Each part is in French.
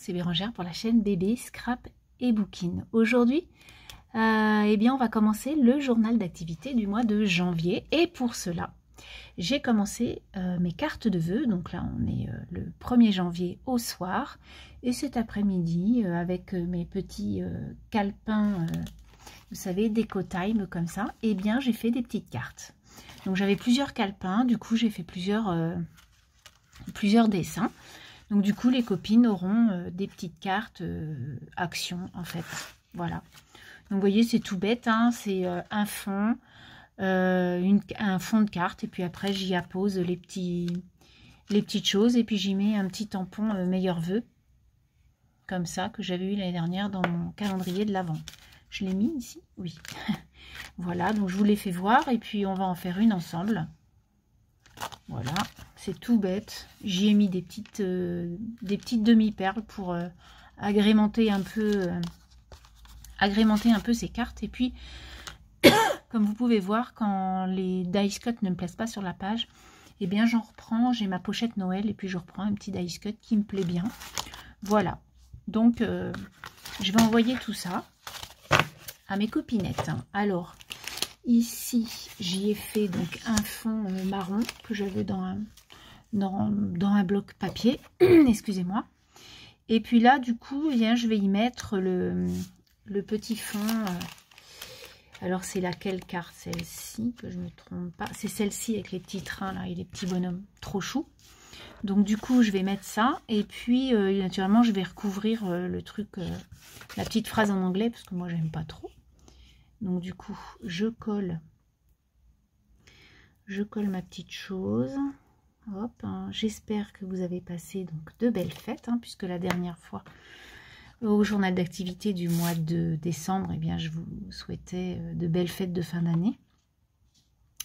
c'est Bérangère pour la chaîne Bébé, Scrap et Bouquine. Aujourd'hui, eh bien, on va commencer le journal d'activité du mois de janvier. Et pour cela, j'ai commencé mes cartes de vœux. Donc là, on est le 1er janvier au soir. Et cet après-midi, avec mes petits calepins, vous savez, déco time comme ça, eh bien, j'ai fait des petites cartes. Donc j'avais plusieurs calepins, du coup, j'ai fait plusieurs dessins. Donc du coup, les copines auront des petites cartes actions, en fait. Voilà. Donc vous voyez, c'est tout bête, hein, c'est un fond, un fond de carte, et puis après, j'y appose les petites choses, et puis j'y mets un petit tampon meilleurs vœux, comme ça, que j'avais eu l'année dernière dans mon calendrier de l'Avent. Je l'ai mis ici, oui. Voilà, donc je vous l'ai fait voir, et puis on va en faire une ensemble. Voilà, c'est tout bête. J'y ai mis des petites demi-perles pour agrémenter un peu ces cartes. Et puis, comme vous pouvez voir, quand les dice cut ne me plaisent pas sur la page, eh bien j'en reprends. J'ai ma pochette Noël et puis je reprends un petit dice cut qui me plaît bien. Voilà, donc je vais envoyer tout ça à mes copinettes. Alors, ici, j'y ai fait donc un fond marron que j'avais dans un bloc papier. Excusez-moi. Et puis là, du coup, eh bien, je vais y mettre le petit fond. Alors, c'est laquelle carte? Celle-ci, que je ne me trompe pas. C'est celle-ci avec les petits trains là et les petits bonhommes. Trop chou. Donc, du coup, je vais mettre ça. Et puis, naturellement, je vais recouvrir le truc, la petite phrase en anglais, parce que moi, j'aime pas trop. Donc du coup, je colle ma petite chose. Hop, hein. J'espère que vous avez passé donc de belles fêtes, hein, puisque la dernière fois, au journal d'activité du mois de décembre, eh bien, je vous souhaitais de belles fêtes de fin d'année.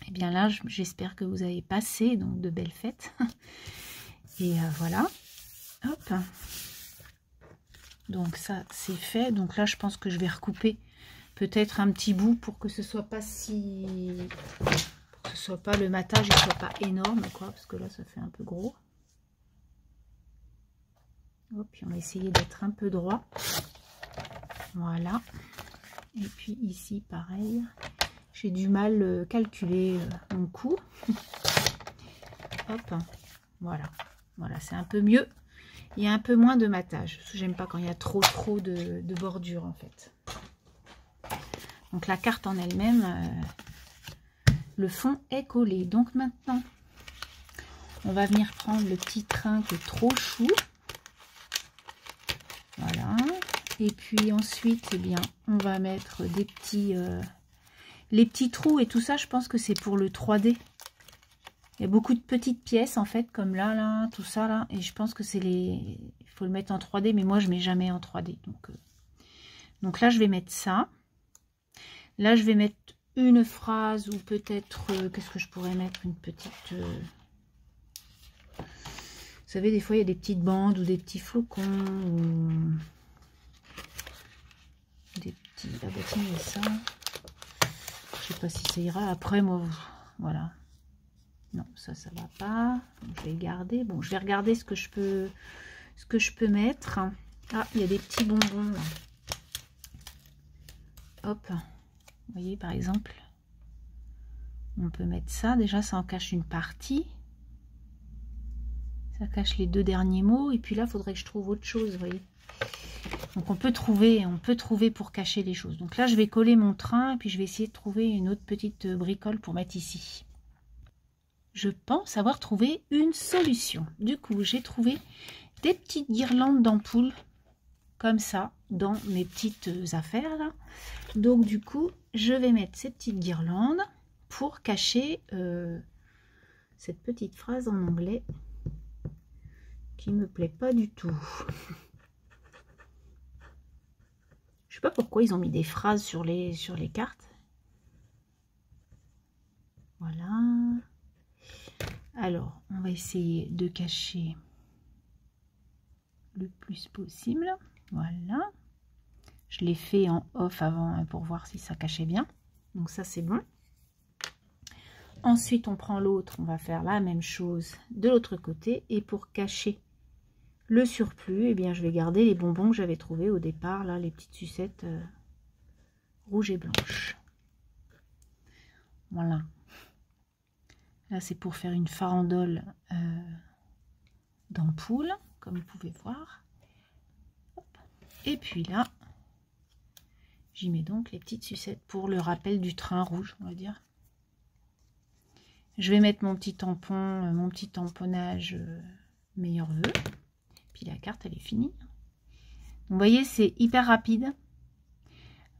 Et bien là, j'espère que vous avez passé donc de belles fêtes. Et voilà. Hop. Donc ça, c'est fait. Donc là, je pense que je vais recouper peut-être un petit bout pour que ce soit pas pour que ce soit pas le matage et soit pas énorme, quoi, parce que là ça fait un peu gros. Hop, puis on va essayer d'être un peu droit. Voilà. Et puis ici pareil, j'ai du mal calculer mon coup. Hop, voilà, c'est un peu mieux. Il y a un peu moins de matage, parce que j'aime pas quand il y a trop de bordure en fait. Donc la carte en elle-même, le fond est collé. Donc maintenant, on va venir prendre le petit train qui est trop chou. Voilà. Et puis ensuite, eh bien, on va mettre des petits, les petits trous et tout ça. Je pense que c'est pour le 3D. Il y a beaucoup de petites pièces en fait, comme là, tout ça là. Et je pense que c'est les, il faut le mettre en 3D, mais moi je mets jamais en 3D. Donc là, je vais mettre ça. Là, je vais mettre une phrase ou peut-être, qu'est-ce que je pourrais mettre? Une petite... vous savez, des fois, il y a des petites bandes ou des petits flocons. Ou des petits... Ah bah tiens, ça. Je sais pas si ça ira. Après, moi, voilà. Non, ça va pas. Donc, je vais le garder. Bon, je vais regarder ce que je peux mettre. Ah, il y a des petits bonbons, là. Hop. Vous voyez, par exemple, on peut mettre ça. Déjà, ça en cache une partie. Ça cache les deux derniers mots. Et puis là, il faudrait que je trouve autre chose, vous voyez. Donc, on peut trouver pour cacher les choses. Donc là, je vais coller mon train. Et puis, je vais essayer de trouver une autre petite bricole pour mettre ici. Je pense avoir trouvé une solution. Du coup, j'ai trouvé des petites guirlandes d'ampoules. Comme ça, dans mes petites affaires là. Donc du coup, je vais mettre ces petites guirlandes pour cacher cette petite phrase en anglais qui me plaît pas du tout. Je sais pas pourquoi ils ont mis des phrases sur les cartes. Voilà. Alors, on va essayer de cacher le plus possible. Voilà. Je l'ai fait en off avant pour voir si ça cachait bien. Donc ça, c'est bon. Ensuite, on prend l'autre. On va faire la même chose de l'autre côté. Et pour cacher Le surplus, eh bien, je vais garder les bonbons que j'avais trouvés au départ, là, les petites sucettes rouges et blanches. Voilà. Là, c'est pour faire une farandole d'ampoule, comme vous pouvez voir. Hop. Et puis là, j'y mets donc les petites sucettes pour le rappel du train rouge, on va dire. Je vais mettre mon petit tampon, mon petit tamponnage meilleurs vœux. Puis la carte, elle est finie. Donc, vous voyez, c'est hyper rapide.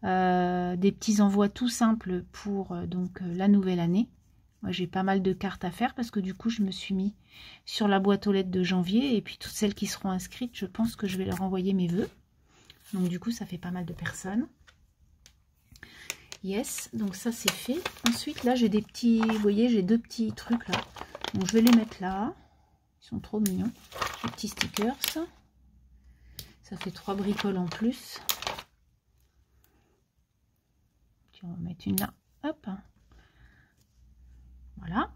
Des petits envois tout simples pour donc la nouvelle année. Moi, j'ai pas mal de cartes à faire parce que du coup, je me suis mis sur la boîte aux lettres de janvier. Et puis, toutes celles qui seront inscrites, je pense que je vais leur envoyer mes vœux. Donc, du coup, ça fait pas mal de personnes. Yes, donc ça, c'est fait. Ensuite, là, j'ai des petits... Vous voyez, j'ai 2 petits trucs là. Donc, je vais les mettre là. Ils sont trop mignons. Les petits stickers. Ça fait 3 bricoles en plus. Puis, on va mettre une là. Hop. Voilà.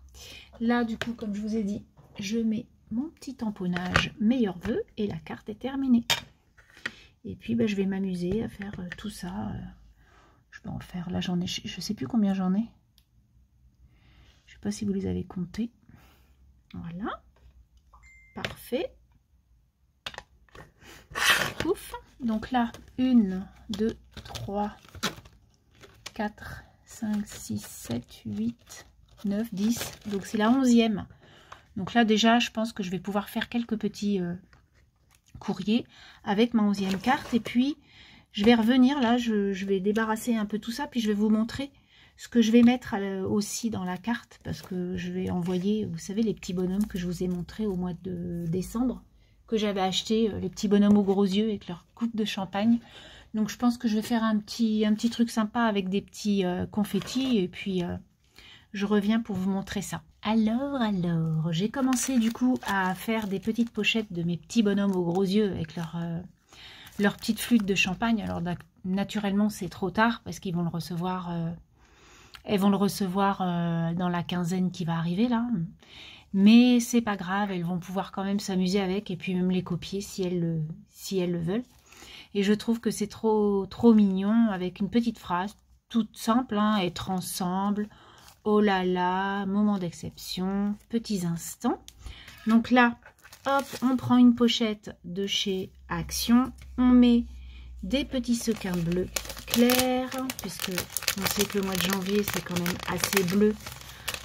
Là, du coup, comme je vous ai dit, je mets mon petit tamponnage meilleurs vœux et la carte est terminée. Et puis, ben, je vais m'amuser à faire tout ça. Je peux en faire. Là, j'en ai... Je sais plus combien j'en ai. Je sais pas si vous les avez comptés. Voilà. Parfait. Pouf. Donc là, 1, 2, 3, 4, 5, 6, 7, 8... 9, 10, donc c'est la 11e. Donc là déjà je pense que je vais pouvoir faire quelques petits courriers avec ma 11e carte. Et puis je vais revenir là, je vais débarrasser un peu tout ça, puis je vais vous montrer ce que je vais mettre aussi dans la carte, parce que je vais envoyer, vous savez, les petits bonhommes que je vous ai montrés au mois de décembre, que j'avais acheté, les petits bonhommes aux gros yeux avec leur coupe de champagne. Donc je pense que je vais faire un petit truc sympa avec des petits confettis, et puis je reviens pour vous montrer ça. Alors, j'ai commencé du coup à faire des petites pochettes de mes petits bonhommes aux gros yeux avec leur petite flûte de champagne. Alors naturellement c'est trop tard parce qu'ils vont le recevoir, elles vont le recevoir dans la quinzaine qui va arriver là. Mais c'est pas grave, elles vont pouvoir quand même s'amuser avec et puis même les copier si elles le veulent. Et je trouve que c'est trop mignon avec une petite phrase toute simple, hein, être ensemble. Oh là là, moment d'exception, petits instants. Donc là, hop, on prend une pochette de chez Action. On met des petits sequins bleus clairs, puisque on sait que le mois de janvier, c'est quand même assez bleu,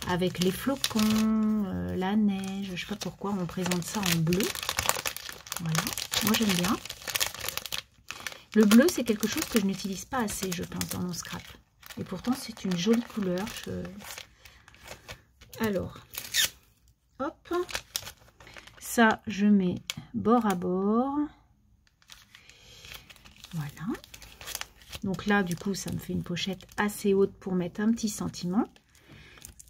avec les flocons, la neige. Je ne sais pas pourquoi on présente ça en bleu. Voilà, moi j'aime bien. Le bleu, c'est quelque chose que je n'utilise pas assez, je pense, dans mon scrap. Et pourtant, c'est une jolie couleur. Alors, hop. Ça, je mets bord à bord. Voilà. Donc là, du coup, ça me fait une pochette assez haute pour mettre un petit sentiment.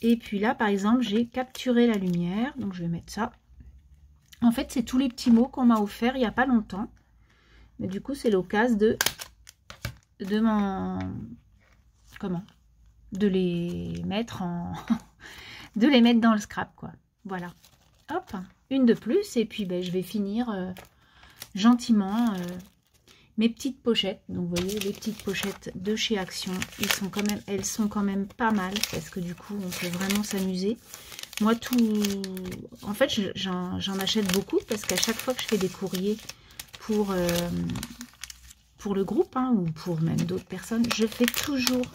Et puis là, par exemple, j'ai capturé la lumière. Donc, je vais mettre ça. En fait, c'est tous les petits mots qu'on m'a offert il n'y a pas longtemps. Mais du coup, c'est l'occasion de les mettre de les mettre dans le scrap, quoi. Voilà, hop, une de plus. Et puis ben, je vais finir gentiment mes petites pochettes. Donc vous voyez, les petites pochettes de chez Action, elles sont quand même pas mal, parce que du coup on peut vraiment s'amuser. Moi en fait j'en achète beaucoup, parce qu'à chaque fois que je fais des courriers pour le groupe, hein, ou pour même d'autres personnes, je fais toujours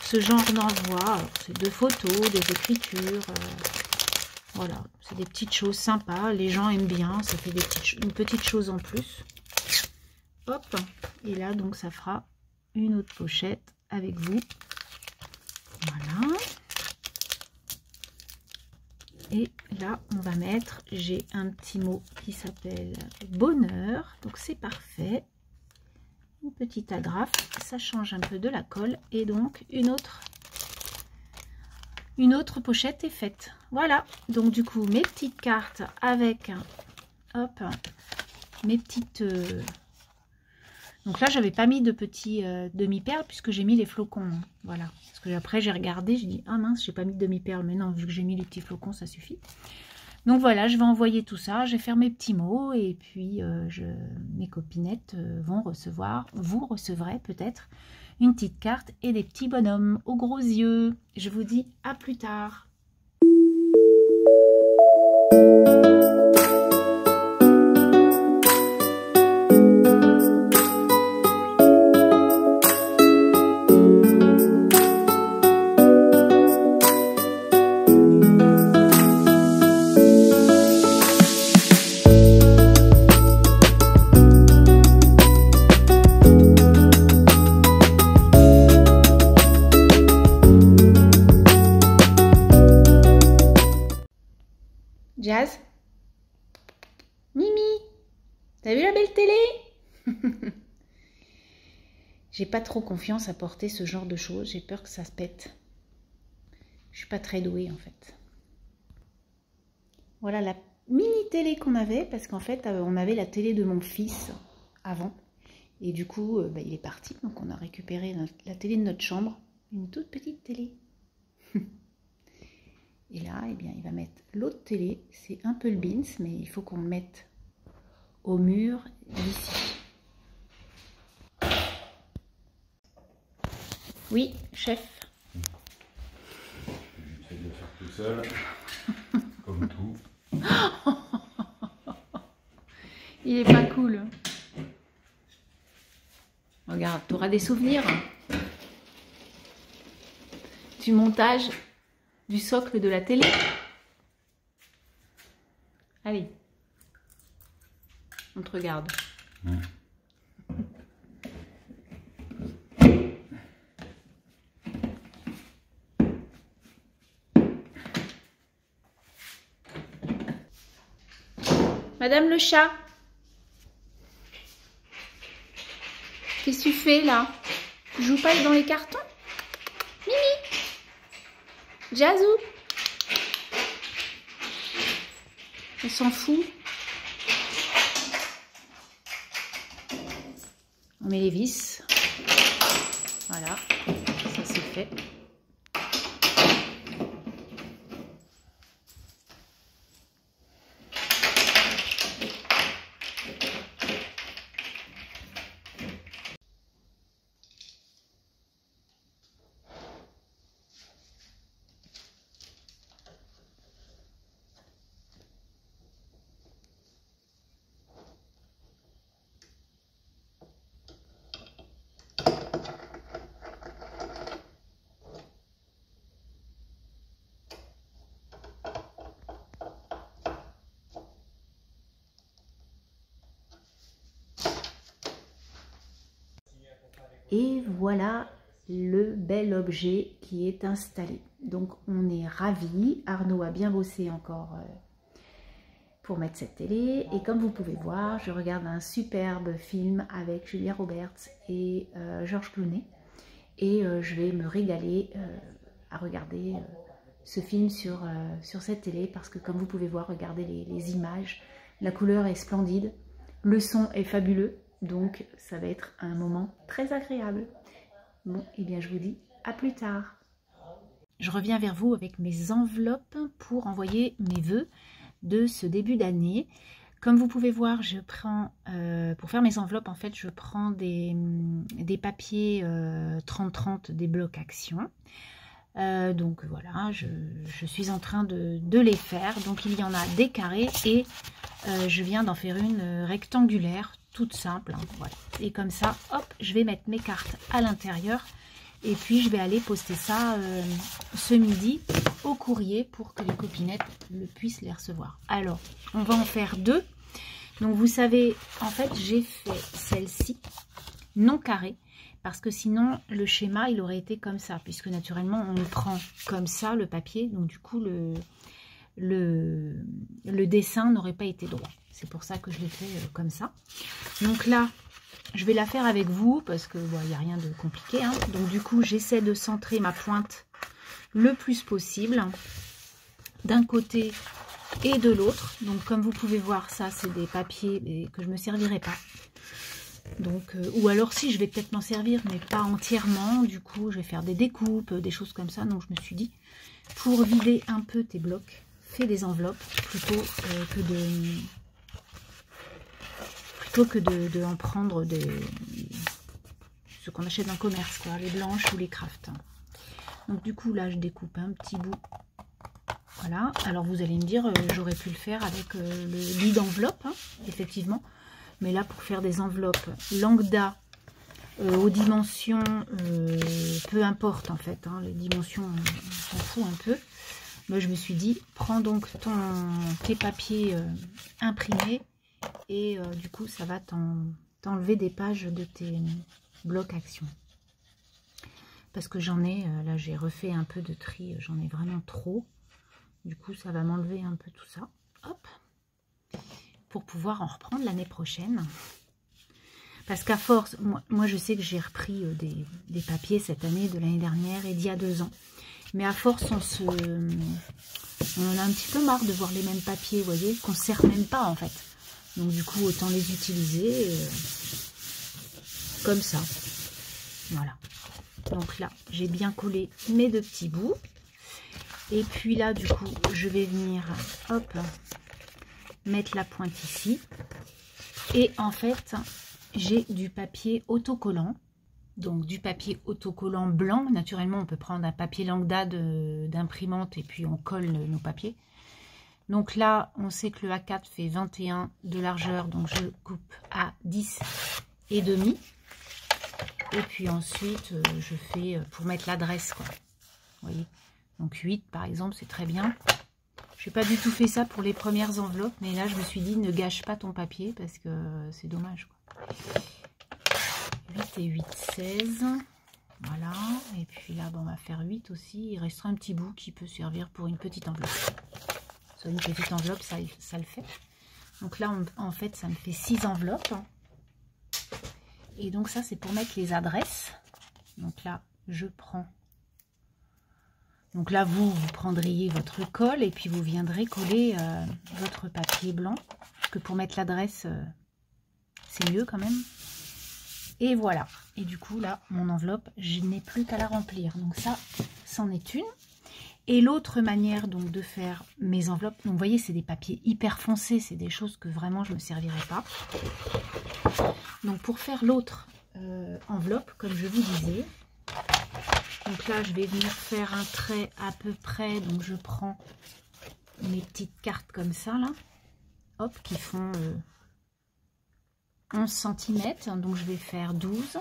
ce genre d'envoi. C'est de photos, des écritures, voilà, c'est des petites choses sympas, les gens aiment bien, ça fait une petite chose en plus. Hop, et là donc ça fera une autre pochette avec vous. Voilà. Et là on va mettre, j'ai un petit mot qui s'appelle bonheur, donc c'est parfait. Une petite agrafe, ça change un peu de la colle, et donc une autre pochette est faite. Voilà, donc du coup mes petites cartes avec, hop, mes petites... Donc là j'avais pas mis de petits demi-perles puisque j'ai mis les flocons. Voilà, parce que après j'ai regardé, j'ai dit ah mince, j'ai pas mis de demi-perles, mais non, vu que j'ai mis les petits flocons ça suffit. Donc voilà, je vais envoyer tout ça, je vais faire mes petits mots et puis mes copinettes vont recevoir, vous recevrez peut-être une petite carte et des petits bonhommes aux gros yeux. Je vous dis à plus tard. Jazz, Mimi, t'as vu la belle télé? J'ai pas trop confiance à porter ce genre de choses, j'ai peur que ça se pète. Je suis pas très douée en fait. Voilà la mini télé qu'on avait, parce qu'en fait on avait la télé de mon fils avant. Et du coup il est parti, donc on a récupéré la télé de notre chambre, une toute petite télé. Et là, eh bien, il va mettre l'autre télé. C'est un peu le beans, mais il faut qu'on le mette au mur d'ici. Oui, chef. J'essaie de le faire tout seul, comme tout. Il est pas cool. Regarde, tu auras des souvenirs. Du montage du socle de la télé. Allez, on te regarde. Madame le chat, qu'est-ce que tu fais là? Tu joues pas dans les cartons? Mimi, Jazou, elle s'en fout. On met les vis. Voilà, ça c'est fait. Et voilà le bel objet qui est installé. Donc on est ravis. Arnaud a bien bossé encore pour mettre cette télé. Et comme vous pouvez voir, je regarde un superbe film avec Julia Roberts et Georges Clooney. Et je vais me régaler à regarder ce film sur cette télé. Parce que comme vous pouvez voir, regardez les images. La couleur est splendide. Le son est fabuleux. Donc, ça va être un moment très agréable. Bon, et bien, je vous dis à plus tard. Je reviens vers vous avec mes enveloppes pour envoyer mes vœux de ce début d'année. Comme vous pouvez voir, je prends, pour faire mes enveloppes, en fait, je prends des papiers 30-30 des blocs action. Donc voilà, je suis en train de les faire. Donc il y en a des carrés et je viens d'en faire une rectangulaire, toute simple, hein, voilà. Et comme ça, hop, je vais mettre mes cartes à l'intérieur et puis je vais aller poster ça ce midi au courrier pour que les copinettes puissent les recevoir. Alors, on va en faire deux. Donc vous savez, en fait, j'ai fait celle-ci non carrée. Parce que sinon, le schéma, il aurait été comme ça. Puisque naturellement, on le prend comme ça, le papier. Donc du coup, le dessin n'aurait pas été droit. C'est pour ça que je l'ai fait comme ça. Donc là, je vais la faire avec vous. Parce que bon, n'y a rien de compliqué. Hein. Donc du coup, j'essaie de centrer ma pointe le plus possible. D'un côté et de l'autre. Donc comme vous pouvez voir, ça, c'est des papiers que je ne me servirai pas. Donc, ou alors si je vais peut-être m'en servir mais pas entièrement, du coup je vais faire des découpes, des choses comme ça. Donc je me suis dit, pour vider un peu tes blocs, fait des enveloppes plutôt que de en prendre ce qu'on achète dans le commerce, quoi, les blanches ou les crafts. Donc du coup là je découpe un petit bout. Voilà, alors vous allez me dire, j'aurais pu le faire avec le lit d'enveloppe, hein, effectivement. Mais là, pour faire des enveloppes lambda, aux dimensions, peu importe en fait, hein, les dimensions, on s'en fout un peu. Moi, je me suis dit, prends donc tes papiers imprimés et du coup, ça va t'enlever des pages de tes blocs actions. Parce que j'en ai, là, j'ai refait un peu de tri, j'en ai vraiment trop. Du coup, ça va m'enlever un peu tout ça. Hop. Pour pouvoir en reprendre l'année prochaine. Parce qu'à force, moi je sais que j'ai repris des papiers cette année, de l'année dernière et d'il y a 2 ans. Mais à force, on en a un petit peu marre de voir les mêmes papiers, vous voyez, qu'on ne sert même pas en fait. Donc du coup, autant les utiliser comme ça. Voilà. Donc là, j'ai bien collé mes 2 petits bouts. Et puis là, du coup, je vais venir, hop, mettre la pointe ici. Et en fait, j'ai du papier autocollant. Donc du papier autocollant blanc. Naturellement, on peut prendre un papier lambda d'imprimante et puis on colle nos papiers. Donc là, on sait que le A4 fait 21 de largeur. Donc je coupe à 10 et demi. Et puis ensuite, je fais pour mettre l'adresse, quoi. Vous voyez. Donc 8 par exemple, c'est très bien. Je n'ai pas du tout fait ça pour les premières enveloppes, mais là je me suis dit ne gâche pas ton papier parce que c'est dommage, quoi. 8 et 8, 16. Voilà. Et puis là, bon, on va faire 8 aussi. Il restera un petit bout qui peut servir pour une petite enveloppe. Soit une petite enveloppe, ça le fait. Donc là, en fait, ça me fait 6 enveloppes. Et donc ça, c'est pour mettre les adresses. Donc là, je prends. Donc là, vous prendriez votre colle et puis vous viendrez coller votre papier blanc. Parce que pour mettre l'adresse, c'est mieux quand même. Et voilà. Et du coup, là, mon enveloppe, je n'ai plus qu'à la remplir. Donc ça, c'en est une. Et l'autre manière donc de faire mes enveloppes, donc vous voyez, c'est des papiers hyper foncés. C'est des choses que vraiment, je ne me servirai pas. Donc pour faire l'autre enveloppe, comme je vous disais... Donc là, je vais venir faire un trait à peu près. Donc je prends mes petites cartes comme ça, là. Hop, qui font 11 cm. Donc je vais faire 12.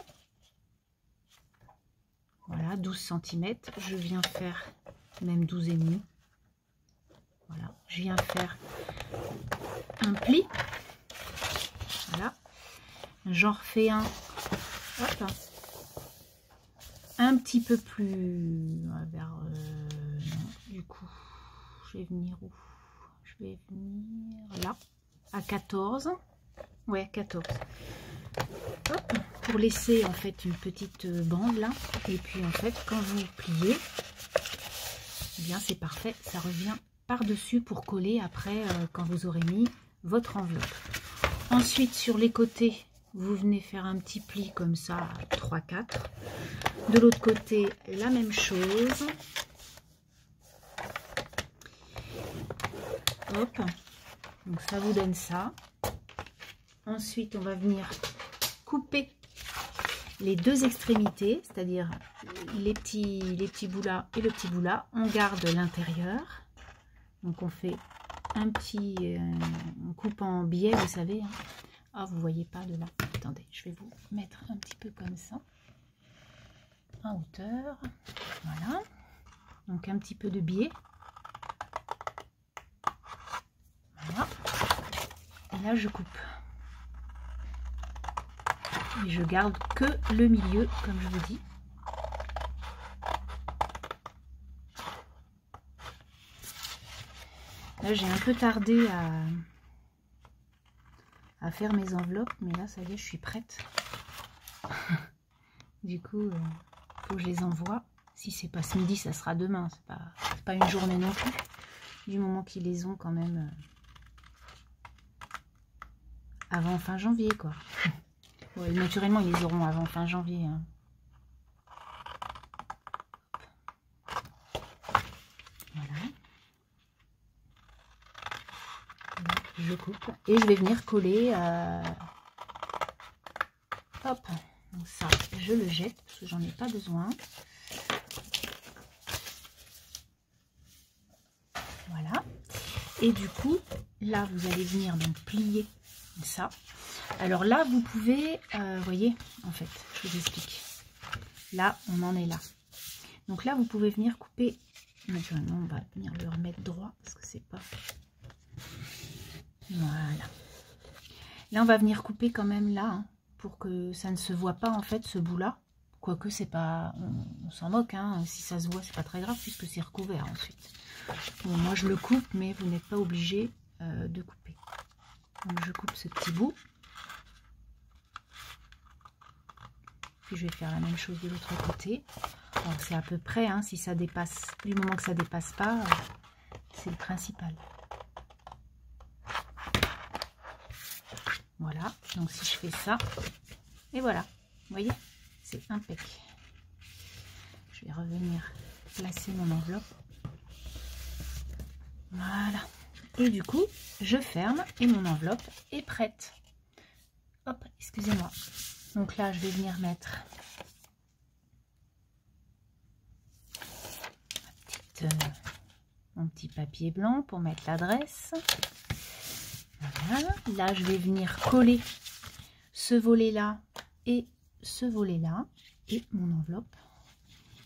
Voilà, 12 cm. Je viens faire même 12 et demi. Voilà, je viens faire un pli. Voilà. J'en refais un. Hop. Un petit peu plus vers non, du coup je vais venir où? Je vais venir là à 14. Ouais, 14. Hop, pour laisser en fait une petite bande là. Et puis en fait quand vous pliez, eh bien c'est parfait, ça revient par dessus pour coller après quand vous aurez mis votre enveloppe. Ensuite sur les côtés, vous venez faire un petit pli comme ça, 3-4. De l'autre côté, la même chose. Hop. Donc ça vous donne ça. Ensuite, on va venir couper les 2 extrémités, c'est-à-dire les petits bouts là et le petit bout là. On garde l'intérieur. Donc on fait un petit... on coupe en biais, vous savez. Hein. Ah, vous voyez pas de là. Attendez, je vais vous mettre un petit peu comme ça. En hauteur. Voilà. Donc un petit peu de biais. Voilà. Et là, je coupe. Et je garde que le milieu, comme je vous dis. Là, j'ai un peu tardé à faire mes enveloppes, mais là, ça y est, je suis prête. Du coup, faut que je les envoie. Si c'est pas ce midi, ça sera demain. C'est pas une journée non plus. Du moment qu'ils les ont quand même avant fin janvier, quoi. Ouais, naturellement, ils les auront avant fin janvier. Hein. Voilà. je coupe et je vais venir coller. Hop, donc ça, je le jette parce que j'en ai pas besoin. Voilà. Et du coup, là, vous allez venir donc plier ça. Alors là, vous pouvez, voyez, en fait, je vous explique. Là, on en est là. Donc là, vous pouvez venir couper. Naturellement, on va venir le remettre droit parce que c'est pas. Voilà. Là, on va venir couper quand même là, hein, pour que ça ne se voit pas en fait ce bout-là. Quoique c'est pas, on s'en moque, hein. Si ça se voit, c'est pas très grave puisque c'est recouvert ensuite. Bon, moi je le coupe, mais vous n'êtes pas obligé de couper. Donc je coupe ce petit bout. Puis je vais faire la même chose de l'autre côté. Alors c'est à peu près, hein, si ça dépasse, du moment que ça dépasse pas, c'est le principal. Voilà, donc si je fais ça, et voilà, vous voyez, c'est impec. Je vais revenir placer mon enveloppe. Voilà. Et du coup, je ferme et mon enveloppe est prête. Hop, excusez-moi. Donc là, je vais venir mettre mon petit papier blanc pour mettre l'adresse. Voilà. Là, je vais venir coller ce volet-là et ce volet-là. Et mon enveloppe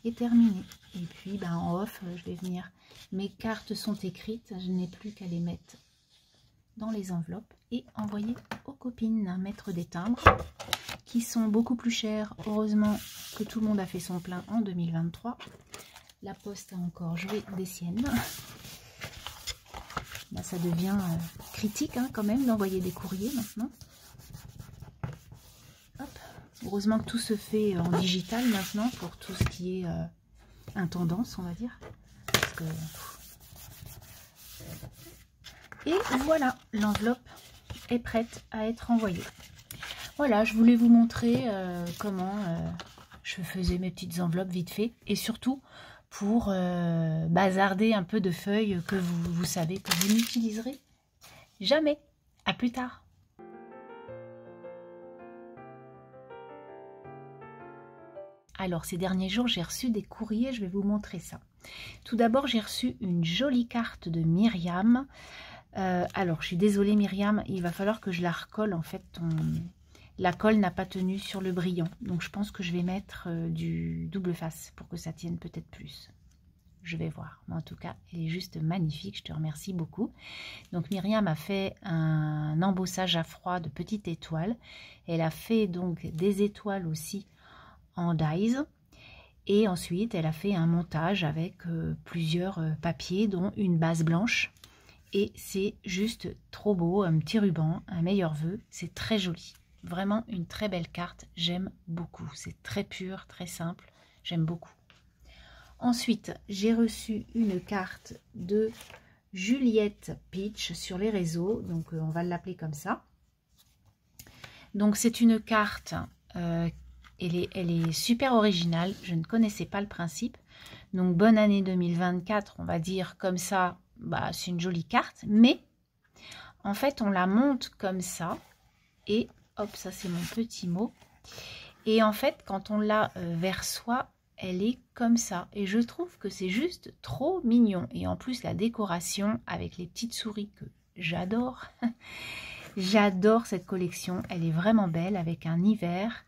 est terminée. Et puis, ben, en off, je vais venir... Mes cartes sont écrites. Je n'ai plus qu'à les mettre dans les enveloppes et envoyer aux copines, mettre des timbres qui sont beaucoup plus chers. Heureusement que tout le monde a fait son plein en 2023. La Poste a encore joué des siennes. Là, ça devient critique, hein, quand même d'envoyer des courriers maintenant. Hop. Heureusement que tout se fait en digital maintenant pour tout ce qui est intendance, on va dire. Parce que... Et voilà, l'enveloppe est prête à être envoyée. Voilà, je voulais vous montrer comment je faisais mes petites enveloppes vite fait. Et surtout pour bazarder un peu de feuilles que vous savez que vous n'utiliserez jamais. À plus tard. Alors, ces derniers jours, j'ai reçu des courriers, je vais vous montrer ça. Tout d'abord, j'ai reçu une jolie carte de Myriam. Alors, je suis désolée Myriam, il va falloir que je la recolle. En fait, la colle n'a pas tenu sur le brillant. Donc, je pense que je vais mettre du double face pour que ça tienne peut-être plus. Je vais voir. Mais en tout cas, elle est juste magnifique. Je te remercie beaucoup. Donc, Myriam a fait un embossage à froid de petites étoiles. Elle a fait donc des étoiles aussi en dies. Et ensuite, elle a fait un montage avec plusieurs papiers, dont une base blanche. Et c'est juste trop beau, un petit ruban, un meilleur vœu. C'est très joli. Vraiment une très belle carte. J'aime beaucoup. C'est très pur, très simple. J'aime beaucoup. Ensuite, j'ai reçu une carte de Juliette Peach sur les réseaux. Donc, on va l'appeler comme ça. Donc, c'est une carte... Elle est super originale, je ne connaissais pas le principe. Donc, bonne année 2024, on va dire comme ça, bah, c'est une jolie carte. Mais, en fait, on la monte comme ça. Et, hop, ça c'est mon petit mot. Et en fait, quand on l'a vers soi, elle est comme ça. Et je trouve que c'est juste trop mignon. Et en plus, la décoration avec les petites souris que j'adore. J'adore cette collection, elle est vraiment belle avec un hiver.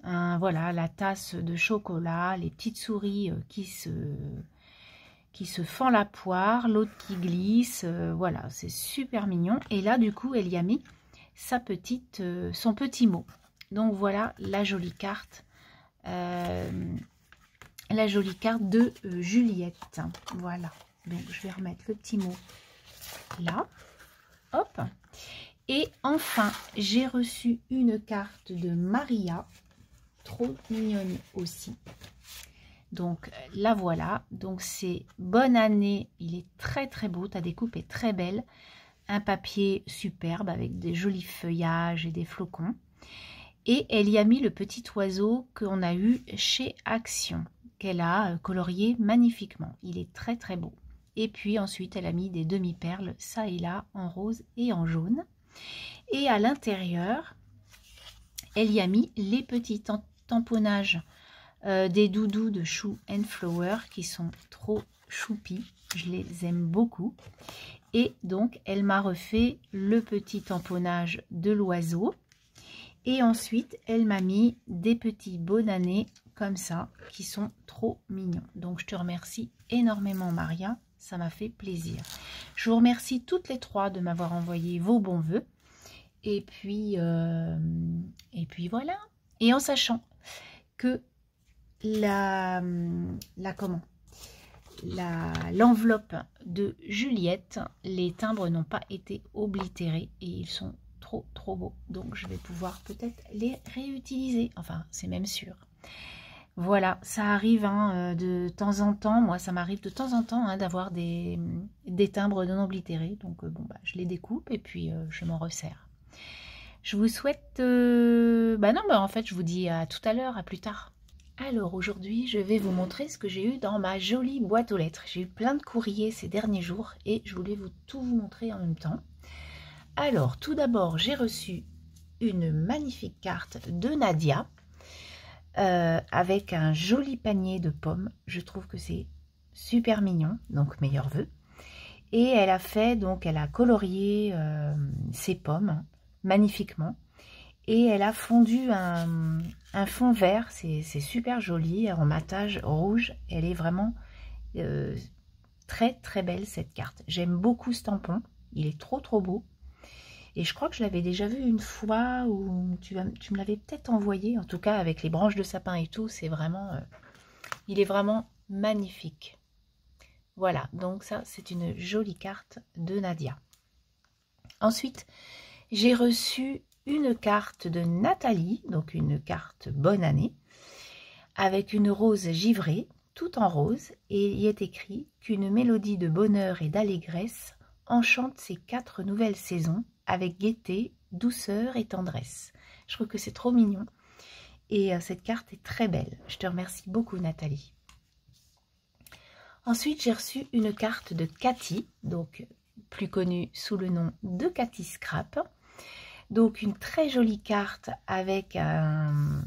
Voilà, la tasse de chocolat, les petites souris qui se fend la poire, l'autre qui glisse, voilà, c'est super mignon. Et là, du coup, elle y a mis son petit mot. Donc voilà la jolie carte de Juliette. Voilà, donc je vais remettre le petit mot là, hop. Et enfin, j'ai reçu une carte de Maria. Trop mignonne aussi. Donc la voilà. Donc c'est bonne année. Il est très très beau. Ta découpe est très belle. Un papier superbe avec des jolis feuillages et des flocons. Et elle y a mis le petit oiseau qu'on a eu chez Action, qu'elle a colorié magnifiquement. Il est très très beau. Et puis ensuite, elle a mis des demi-perles, ça et là, en rose et en jaune. Et à l'intérieur, elle y a mis les petits tamponnages des doudous de Chou and Flower qui sont trop choupis. Je les aime beaucoup. Et donc, elle m'a refait le petit tamponnage de l'oiseau. Et ensuite, elle m'a mis des petits bonnet comme ça, qui sont trop mignons. Donc, je te remercie énormément, Maria. Ça m'a fait plaisir. Je vous remercie toutes les trois de m'avoir envoyé vos bons voeux. Et puis voilà. Et en sachant que l'enveloppe de Juliette, les timbres n'ont pas été oblitérés et ils sont trop beaux. Donc je vais pouvoir peut-être les réutiliser. Enfin, c'est même sûr. Voilà, ça arrive de temps en temps. Moi, ça m'arrive de temps en temps d'avoir des timbres non oblitérés. Donc bon, je les découpe et puis je m'en resserre. Je vous souhaite... en fait, je vous dis à tout à l'heure, à plus tard. Alors aujourd'hui, je vais vous montrer ce que j'ai eu dans ma jolie boîte aux lettres. J'ai eu plein de courriers ces derniers jours et je voulais tout vous montrer en même temps. Alors, tout d'abord, j'ai reçu une magnifique carte de Nadia avec un joli panier de pommes. Je trouve que c'est super mignon, donc meilleurs vœux. Et elle a fait, donc elle a colorié ses pommes magnifiquement. Et elle a fondu un fond vert, c'est super joli, en matage rouge. Elle est vraiment très belle cette carte. J'aime beaucoup ce tampon, il est trop beau. Et je crois que je l'avais déjà vu une fois, ou tu me l'avais peut-être envoyé, en tout cas avec les branches de sapin et tout, c'est vraiment, il est vraiment magnifique. Voilà, donc ça c'est une jolie carte de Nadia. Ensuite, j'ai reçu une carte de Nathalie, donc une carte bonne année, avec une rose givrée, tout en rose, et il y est écrit qu'une mélodie de bonheur et d'allégresse enchante ces 4 nouvelles saisons avec gaieté, douceur et tendresse. Je trouve que c'est trop mignon et cette carte est très belle. Je te remercie beaucoup, Nathalie. Ensuite, j'ai reçu une carte de Cathy, donc plus connue sous le nom de Cathy Scrap. Donc une très jolie carte avec un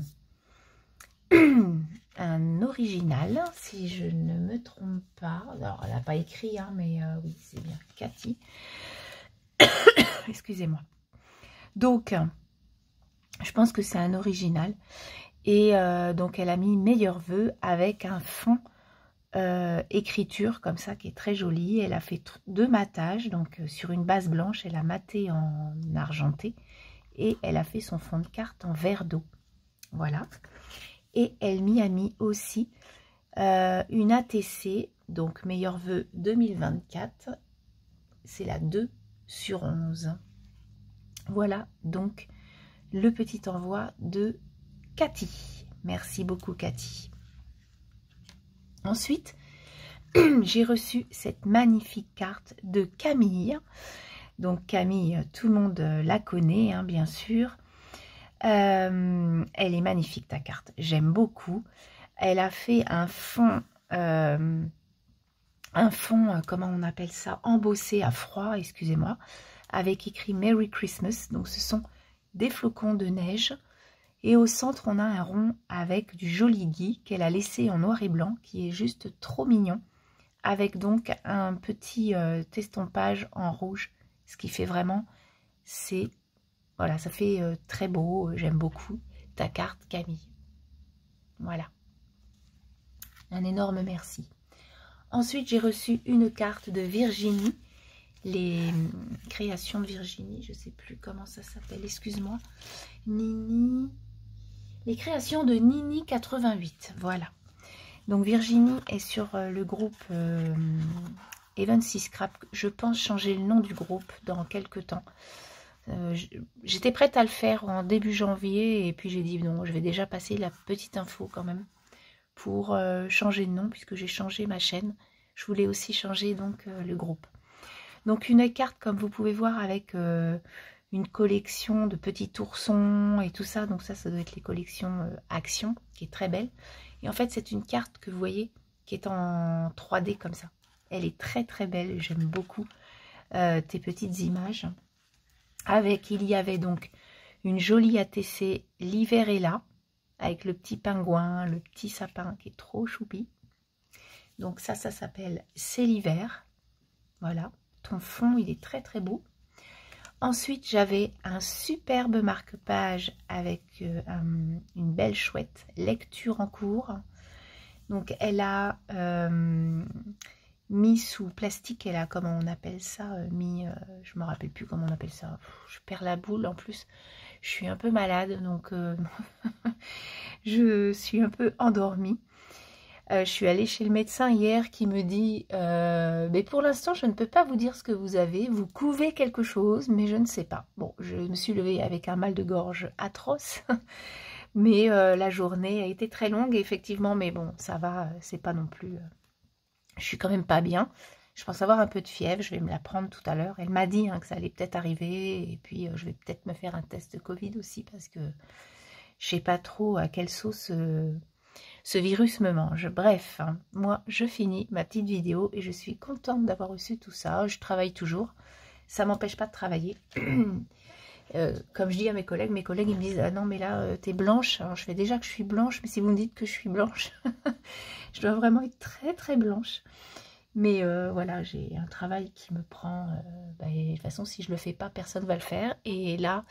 original, si je ne me trompe pas. Alors, elle n'a pas écrit, mais oui, c'est bien Cathy. Excusez-moi. Donc, je pense que c'est un original. Et donc, elle a mis meilleurs vœux avec un fond écriture comme ça qui est très joli. Elle a fait 2 matages, donc sur une base blanche, elle a maté en argenté. Et elle a fait son fond de carte en verre d'eau. Voilà. Et elle m'y a mis aussi une ATC, donc meilleurs vœux 2024. C'est la 2/11. Voilà donc le petit envoi de Cathy. Merci beaucoup, Cathy. Ensuite, j'ai reçu cette magnifique carte de Camille. Donc Camille, tout le monde la connaît, bien sûr. Elle est magnifique, ta carte. J'aime beaucoup. Elle a fait un fond, comment on appelle ça, embossé à froid, excusez-moi, avec écrit Merry Christmas. Donc ce sont des flocons de neige. Et au centre, on a un rond avec du joli gui qu'elle a laissé en noir et blanc, qui est juste trop mignon. Avec donc un petit estompage en rouge. Ce qui fait vraiment, c'est, voilà, ça fait très beau. J'aime beaucoup ta carte, Camille. Voilà. Un énorme merci. Ensuite, j'ai reçu une carte de Virginie. Les créations de Virginie, je ne sais plus comment ça s'appelle, excuse-moi. Nini. Les créations de Nini 88, voilà. Donc Virginie est sur le groupe Evansy Scrap. Je pense changer le nom du groupe dans quelques temps. J'étais prête à le faire en début janvier et puis j'ai dit non, je vais déjà passer la petite info quand même pour changer de nom puisque j'ai changé ma chaîne. Je voulais aussi changer donc le groupe. Donc une carte comme vous pouvez voir avec une collection de petits oursons et tout ça. Donc ça doit être les collections Action qui est très belle. Et en fait c'est une carte que vous voyez qui est en 3D comme ça. Elle est très très belle, j'aime beaucoup tes petites images. Avec, il y avait donc une jolie ATC, l'hiver est là, avec le petit pingouin, le petit sapin qui est trop choupi. Donc ça s'appelle C'est l'hiver. Voilà, ton fond, il est très très beau. Ensuite, j'avais un superbe marque-page avec une belle chouette lecture en cours. Donc elle a mis sous plastique, elle a, comment on appelle ça, je me rappelle plus comment on appelle ça, je perds la boule, en plus je suis un peu malade, donc je suis un peu endormie. Je suis allée chez le médecin hier qui me dit mais pour l'instant je ne peux pas vous dire ce que vous avez, vous couvez quelque chose mais je ne sais pas. Bon, je me suis levée avec un mal de gorge atroce mais la journée a été très longue effectivement, mais bon ça va, c'est pas non plus... je suis quand même pas bien, je pense avoir un peu de fièvre, je vais me la prendre tout à l'heure. Elle m'a dit que ça allait peut-être arriver et puis je vais peut-être me faire un test Covid aussi parce que je sais pas trop à quelle sauce... ce virus me mange. Bref, hein, moi, je finis ma petite vidéo et je suis contente d'avoir reçu tout ça. Je travaille toujours. Ça ne m'empêche pas de travailler. Comme je dis à mes collègues ils me disent « Ah non, mais là, t'es blanche. » Alors, je fais déjà que je suis blanche, mais si vous me dites que je suis blanche, je dois vraiment être très, très blanche. Mais voilà, j'ai un travail qui me prend... de toute façon, si je ne le fais pas, personne ne va le faire. Et là...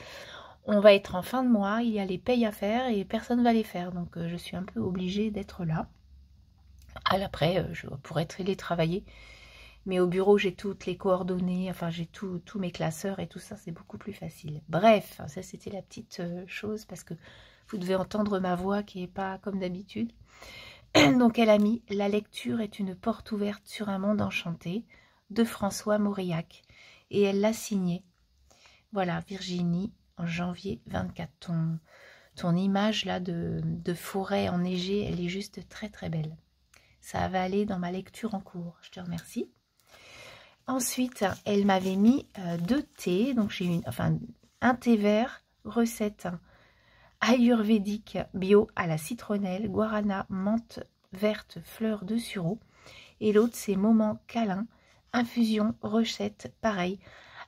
on va être en fin de mois, il y a les payes à faire et personne ne va les faire. Donc je suis un peu obligée d'être là. Après, je pourrais télétravailler. Mais au bureau, j'ai toutes les coordonnées, enfin j'ai tous mes classeurs et tout ça, c'est beaucoup plus facile. Bref, ça c'était la petite chose parce que vous devez entendre ma voix qui n'est pas comme d'habitude. Donc elle a mis « La lecture est une porte ouverte sur un monde enchanté » de François Mauriac. Et elle l'a signé. Voilà, Virginie. En janvier 24, ton image là de forêt enneigée, elle est juste très très belle. Ça va aller dans ma lecture en cours, je te remercie. Ensuite, elle m'avait mis 2 thés, donc j'ai un thé vert, recette ayurvédique bio à la citronnelle, guarana, menthe verte, fleur de sureau. Et l'autre c'est moment câlin, infusion, recette, pareil,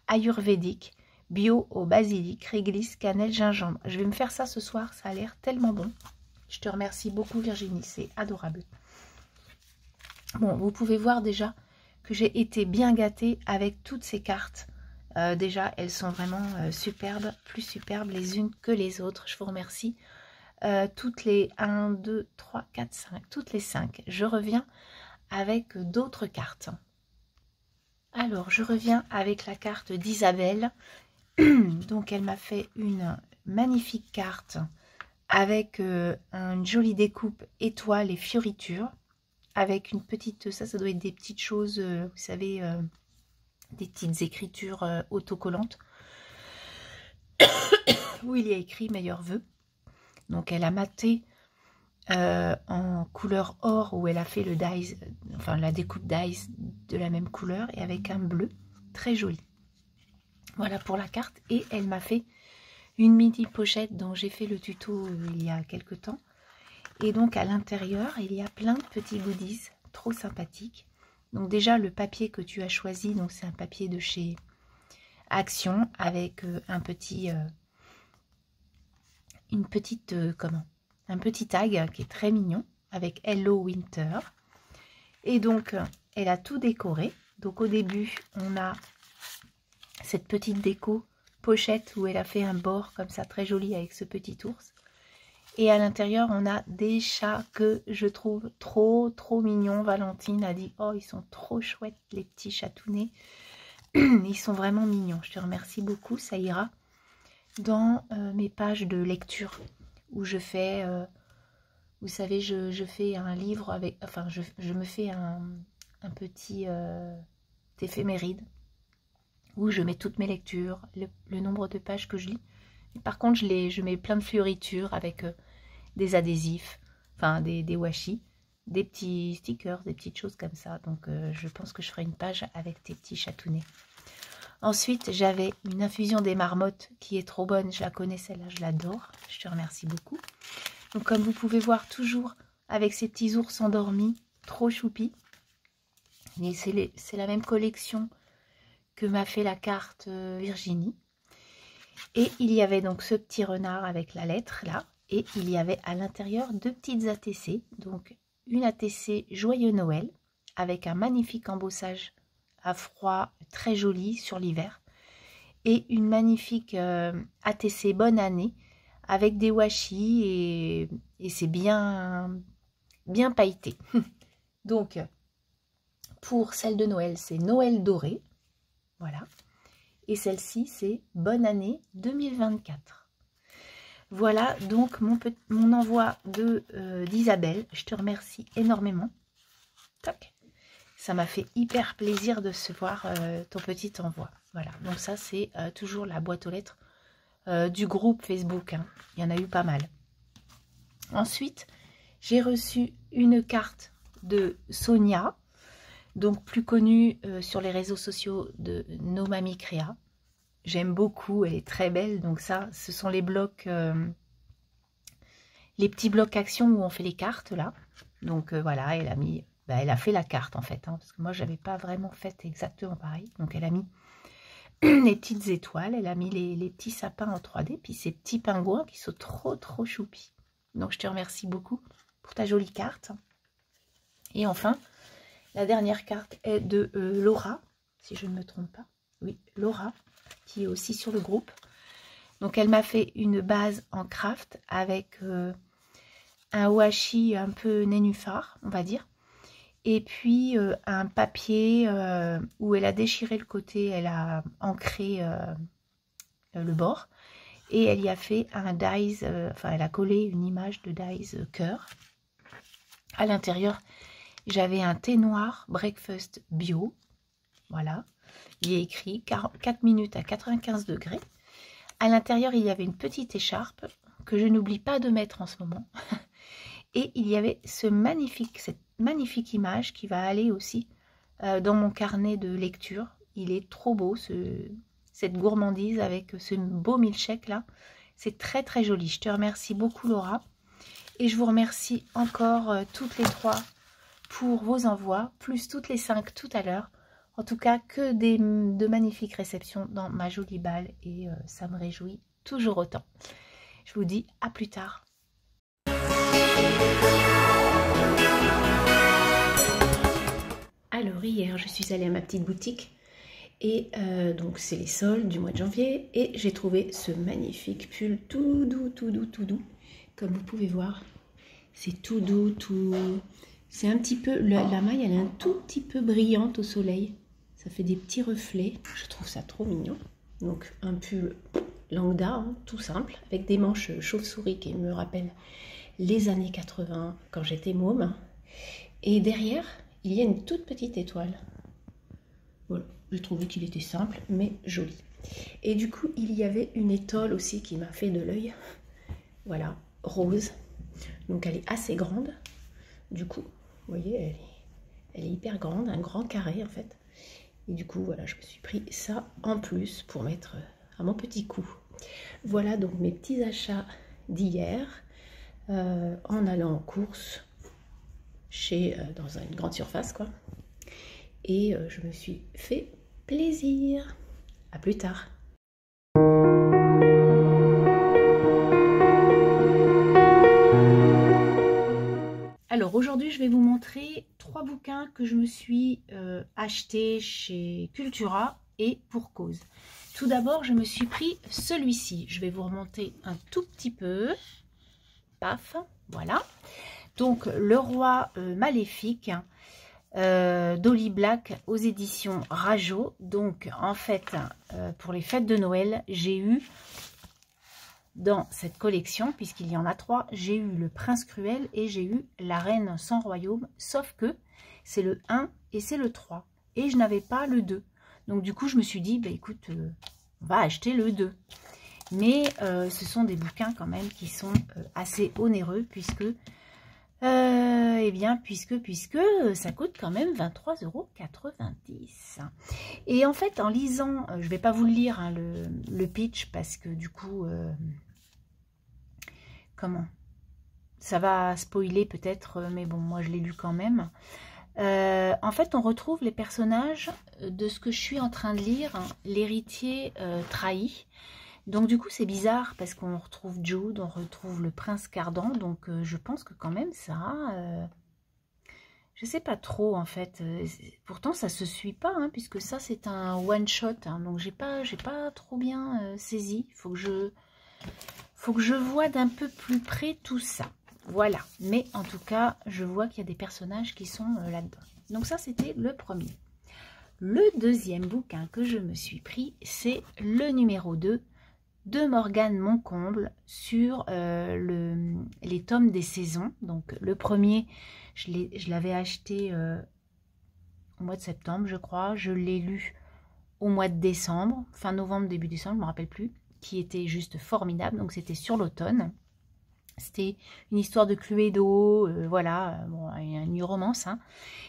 ayurvédique. Bio au basilic, réglisse, cannelle, gingembre. Je vais me faire ça ce soir, ça a l'air tellement bon. Je te remercie beaucoup Virginie, c'est adorable. Bon, vous pouvez voir déjà que j'ai été bien gâtée avec toutes ces cartes. Déjà, elles sont vraiment superbes, plus superbes les unes que les autres. Je vous remercie. Toutes les 1, 2, 3, 4, 5, toutes les 5. Je reviens avec d'autres cartes. Alors, je reviens avec la carte d'Isabelle. Donc elle m'a fait une magnifique carte avec une jolie découpe étoiles et fioritures, avec une petite, ça doit être des petites choses, vous savez, des petites écritures autocollantes où il y a écrit meilleurs vœux. Donc elle a maté en couleur or où elle a fait le dies, enfin la découpe dies de la même couleur et avec un bleu très joli. Voilà pour la carte. Et elle m'a fait une mini pochette dont j'ai fait le tuto il y a quelques temps. Et donc à l'intérieur, il y a plein de petits goodies trop sympathiques. Donc déjà le papier que tu as choisi, donc c'est un papier de chez Action avec un petit tag qui est très mignon avec Hello Winter. Et donc elle a tout décoré. Donc au début, on a cette petite déco pochette où elle a fait un bord comme ça très joli avec ce petit ours. Et à l'intérieur, on a des chats que je trouve trop mignons. Valentine a dit « Oh, ils sont trop chouettes, les petits chatounets. » Ils sont vraiment mignons. Je te remercie beaucoup. Ça ira dans mes pages de lecture où je fais... vous savez, je fais un livre avec... Enfin, je me fais un petit éphéméride où je mets toutes mes lectures, le nombre de pages que je lis. Et par contre, je mets plein de fioritures avec des adhésifs, enfin des washi, des petits stickers, des petites choses comme ça. Donc, je pense que je ferai une page avec tes petits chatounets. Ensuite, j'avais une infusion des marmottes qui est trop bonne. Je la connais, celle-là, je l'adore. Je te remercie beaucoup. Donc, comme vous pouvez voir, toujours avec ces petits ours endormis, trop choupis. Et c'est la même collection que m'a fait la carte Virginie. Et il y avait donc ce petit renard avec la lettre là. Et il y avait à l'intérieur 2 petites ATC. Donc une ATC Joyeux Noël avec un magnifique embossage à froid très joli sur l'hiver. Et une magnifique ATC Bonne Année avec des washi et c'est bien pailleté. Donc pour celle de Noël, c'est Noël doré. Voilà. Et celle-ci, c'est Bonne Année 2024. Voilà donc mon envoi d'Isabelle. Je te remercie énormément. Toc. Ça m'a fait hyper plaisir de recevoir ton petit envoi. Voilà, donc ça c'est toujours la boîte aux lettres du groupe Facebook. Hein. Il y en a eu pas mal. Ensuite, j'ai reçu une carte de Sonia, donc plus connue sur les réseaux sociaux de No Mami Créa. J'aime beaucoup, elle est très belle. Donc ça, ce sont les blocs, les petits blocs action où on fait les cartes là. Donc voilà, elle a mis, elle a fait la carte en fait, hein, parce que moi j'avais pas vraiment fait exactement pareil. Donc elle a mis les petites étoiles, elle a mis les petits sapins en 3D, puis ces petits pingouins qui sont trop choupis. Donc je te remercie beaucoup pour ta jolie carte. Et enfin, la dernière carte est de Laura, si je ne me trompe pas. Oui, Laura, qui est aussi sur le groupe. Donc elle m'a fait une base en craft avec un washi un peu nénuphar, on va dire. Et puis un papier où elle a déchiré le côté, elle a ancré le bord. Et elle y a fait un dies, enfin elle a collé une image de dies cœur. À l'intérieur, j'avais un thé noir breakfast bio. Voilà. Il est écrit 4 minutes à 95 degrés. À l'intérieur, il y avait une petite écharpe que je n'oublie pas de mettre en ce moment. Et il y avait cette magnifique image qui va aller aussi dans mon carnet de lecture. Il est trop beau, cette gourmandise avec ce beau milkshake là. C'est très joli. Je te remercie beaucoup Laura. Et je vous remercie encore toutes les 3 pour vos envois, plus toutes les 5 tout à l'heure. En tout cas, que de magnifiques réceptions dans ma jolie balle et ça me réjouit toujours autant. Je vous dis à plus tard. Alors hier, je suis allée à ma petite boutique et donc c'est les soldes du mois de janvier et j'ai trouvé ce magnifique pull tout doux. Comme vous pouvez voir, c'est tout doux, c'est un petit peu, la maille elle est un tout petit peu brillante au soleil. Ça fait des petits reflets, je trouve ça trop mignon. Donc un pull lambda, hein, tout simple, avec des manches chauve-souris qui me rappellent les années 80 quand j'étais môme. Et derrière, il y a une toute petite étoile. Voilà, j'ai trouvé qu'il était simple mais joli. Et du coup, il y avait une étole aussi qui m'a fait de l'œil. Voilà, rose. Donc elle est assez grande. Du coup, vous voyez, elle est hyper grande, un grand carré en fait. Et du coup, voilà, je me suis pris ça en plus pour mettre à mon petit cou. Voilà donc mes petits achats d'hier en allant en course dans une grande surface, quoi. Et je me suis fait plaisir. À plus tard. Alors aujourd'hui, je vais vous montrer 3 bouquins que je me suis achetés chez Cultura et pour cause. Tout d'abord, je me suis pris celui-ci. Je vais vous remonter un tout petit peu. Paf, voilà. Donc, Le Roi Maléfique d'Holly Black aux éditions Rajo. Donc, en fait, pour les fêtes de Noël, j'ai eu dans cette collection, puisqu'il y en a 3, j'ai eu le Prince Cruel et j'ai eu la Reine sans royaume, sauf que c'est le 1 et c'est le 3. Et je n'avais pas le 2. Donc du coup, je me suis dit, bah, écoute, on va acheter le 2. Mais ce sont des bouquins quand même qui sont assez onéreux, puisque, puisque ça coûte quand même 23,90 €. Et en fait, en lisant, je ne vais pas vous le lire, hein, le pitch, parce que du coup... comment ça va spoiler peut-être, mais bon, moi je l'ai lu quand même. En fait, on retrouve les personnages de ce que je suis en train de lire, hein, l'héritier trahi. Donc du coup, c'est bizarre parce qu'on retrouve Jude, on retrouve le prince Cardan. Donc je pense que quand même ça... je sais pas trop en fait. Pourtant, ça se suit pas, hein, puisque ça, c'est un one-shot. Hein, donc j'ai pas trop bien saisi. Faut que je voie d'un peu plus près tout ça. Voilà. Mais en tout cas, je vois qu'il y a des personnages qui sont là-dedans. Donc ça, c'était le premier. Le deuxième bouquin que je me suis pris, c'est le numéro 2 de Morgane Moncomble sur les tomes des saisons. Donc le premier, je l'avais acheté au mois de septembre, je crois. Je l'ai lu au mois de décembre, fin novembre, début décembre, je ne me rappelle plus, qui était juste formidable. Donc c'était sur l'automne. C'était une histoire de Cluedo, voilà, bon, une romance. Hein.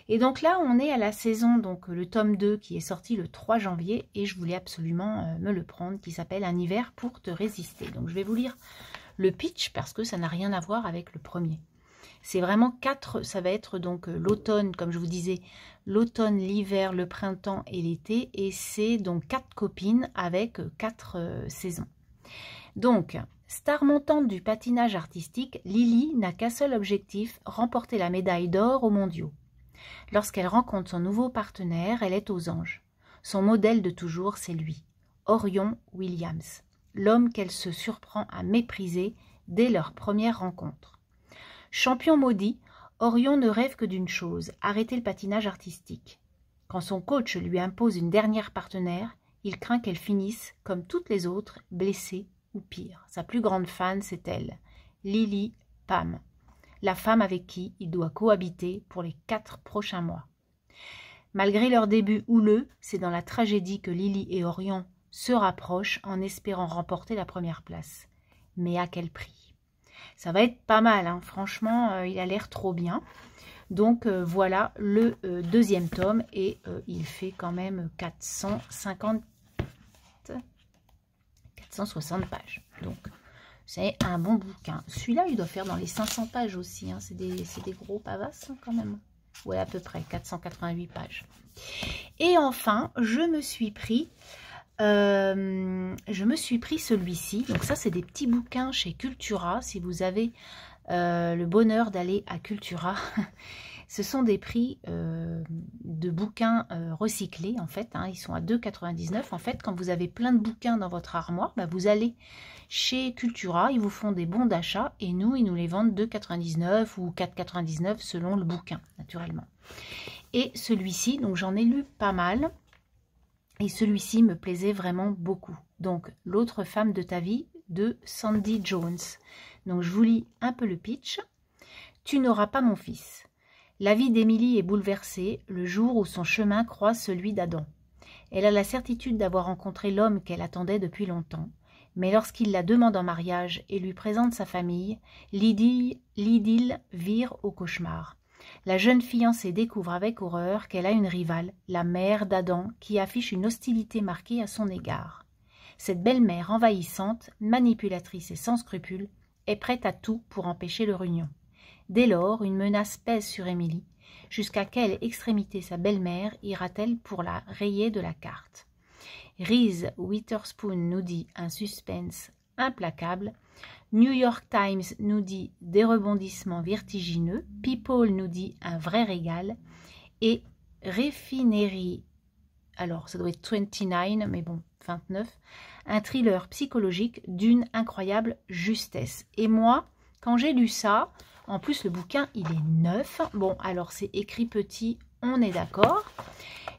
Et donc là, on est à la saison, donc le tome 2 qui est sorti le 3 janvier, et je voulais absolument me le prendre, qui s'appelle Un hiver pour te résister. Donc je vais vous lire le pitch, parce que ça n'a rien à voir avec le premier. C'est vraiment 4, ça va être donc l'automne, comme je vous disais, l'automne, l'hiver, le printemps et l'été, et c'est donc 4 copines avec 4 saisons. Donc... Star montante du patinage artistique, Lily n'a qu'un seul objectif, remporter la médaille d'or aux mondiaux. Lorsqu'elle rencontre son nouveau partenaire, elle est aux anges. Son modèle de toujours, c'est lui, Orion Williams, l'homme qu'elle se surprend à mépriser dès leur première rencontre. Champion maudit, Orion ne rêve que d'une chose, arrêter le patinage artistique. Quand son coach lui impose une dernière partenaire, il craint qu'elle finisse, comme toutes les autres, blessée ou pire. Sa plus grande fan, c'est elle, Lily Pam, la femme avec qui il doit cohabiter pour les 4 prochains mois. Malgré leur début houleux, c'est dans la tragédie que Lily et Orion se rapprochent en espérant remporter la première place. Mais à quel prix? Ça va être pas mal, hein. Franchement, il a l'air trop bien. Donc voilà le deuxième tome, et il fait quand même 460 pages. Donc, c'est un bon bouquin. Celui-là, il doit faire dans les 500 pages aussi. Hein. C'est des gros pavasses, hein, quand même. Ouais, à peu près, 488 pages. Et enfin, je me suis pris celui-ci. Donc ça, c'est des petits bouquins chez Cultura. Si vous avez le bonheur d'aller à Cultura, ce sont des prix de bouquins recyclés, en fait. Hein, ils sont à 2,99 €. En fait, quand vous avez plein de bouquins dans votre armoire, bah, vous allez chez Cultura, ils vous font des bons d'achat, et nous, ils nous les vendent 2,99 € ou 4,99 € selon le bouquin, naturellement. Et celui-ci, donc j'en ai lu pas mal, et celui-ci me plaisait vraiment beaucoup. Donc, L'autre femme de ta vie, de Sandy Jones. Donc, je vous lis un peu le pitch. Tu n'auras pas mon fils. La vie d'Émilie est bouleversée le jour où son chemin croise celui d'Adam. Elle a la certitude d'avoir rencontré l'homme qu'elle attendait depuis longtemps, mais lorsqu'il la demande en mariage et lui présente sa famille, l'idylle vire au cauchemar. La jeune fiancée découvre avec horreur qu'elle a une rivale, la mère d'Adam, qui affiche une hostilité marquée à son égard. Cette belle-mère envahissante, manipulatrice et sans scrupules, est prête à tout pour empêcher leur union. Dès lors, une menace pèse sur Émilie. Jusqu'à quelle extrémité sa belle-mère ira-t-elle pour la rayer de la carte? Reese Witherspoon nous dit un suspense implacable. New York Times nous dit des rebondissements vertigineux. People nous dit un vrai régal. Et Refinery, alors ça doit être 29, mais bon, 29, un thriller psychologique d'une incroyable justesse. Et moi, quand j'ai lu ça, en plus le bouquin il est neuf, bon alors c'est écrit petit, on est d'accord,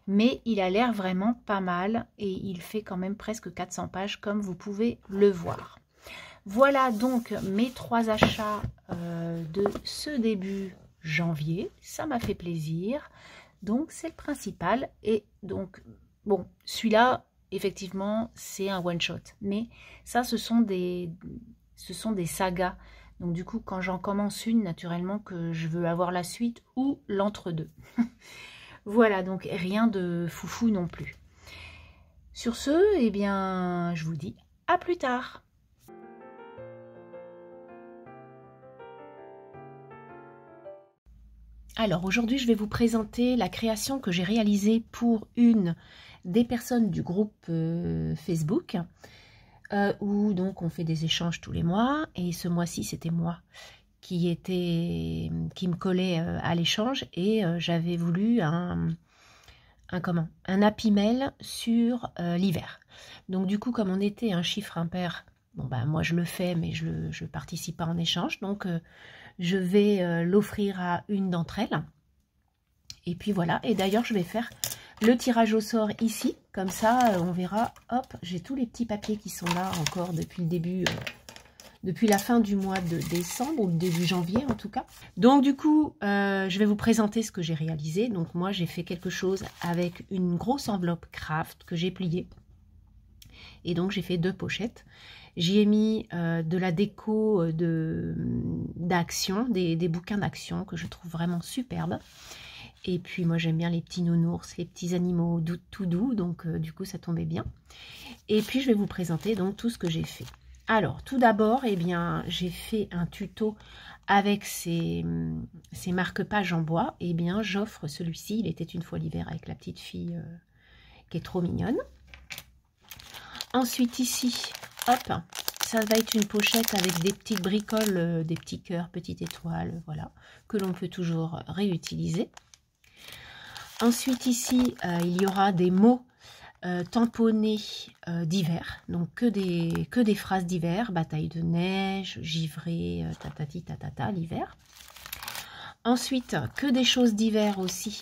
mais il a l'air vraiment pas mal, et il fait quand même presque 400 pages comme vous pouvez le voir. Voilà donc mes 3 achats de ce début janvier, ça m'a fait plaisir, donc c'est le principal. Et donc bon, celui-là effectivement c'est un one shot, mais ça ce sont des sagas, donc du coup quand j'en commence une, naturellement que je veux avoir la suite ou l'entre-deux. Voilà, donc rien de foufou non plus. Sur ce, eh bien je vous dis à plus tard. Alors aujourd'hui, je vais vous présenter la création que j'ai réalisée pour une des personnes du groupe Facebook, où donc on fait des échanges tous les mois. Et ce mois-ci, c'était moi qui me collait à l'échange, et j'avais voulu un Happy Mail sur l'hiver. Donc du coup, comme on était un chiffre impair, bon ben moi je le fais, mais je ne participe pas en échange, donc je vais l'offrir à une d'entre elles. Et puis voilà, et d'ailleurs je vais faire le tirage au sort ici, comme ça on verra. Hop, j'ai tous les petits papiers qui sont là encore depuis le début, depuis la fin du mois de décembre, ou début janvier en tout cas. Donc du coup, je vais vous présenter ce que j'ai réalisé. Donc moi j'ai fait quelque chose avec une grosse enveloppe craft que j'ai pliée. Et donc j'ai fait 2 pochettes. J'y ai mis de la déco d'action, des bouquins d'action que je trouve vraiment superbes. Et puis moi j'aime bien les petits nounours, les petits animaux tout doux, donc du coup ça tombait bien. Et puis je vais vous présenter donc tout ce que j'ai fait. Alors tout d'abord, eh bien j'ai fait un tuto avec ces marque-pages en bois. Eh bien j'offre celui-ci, il était une fois l'hiver, avec la petite fille qui est trop mignonne. Ensuite ici, hop, ça va être une pochette avec des petites bricoles, des petits cœurs, petites étoiles, voilà, que l'on peut toujours réutiliser. Ensuite ici, il y aura des mots tamponnés d'hiver, donc que des phrases d'hiver, bataille de neige, givré, tatati tatata, l'hiver. Ensuite, que des choses d'hiver aussi,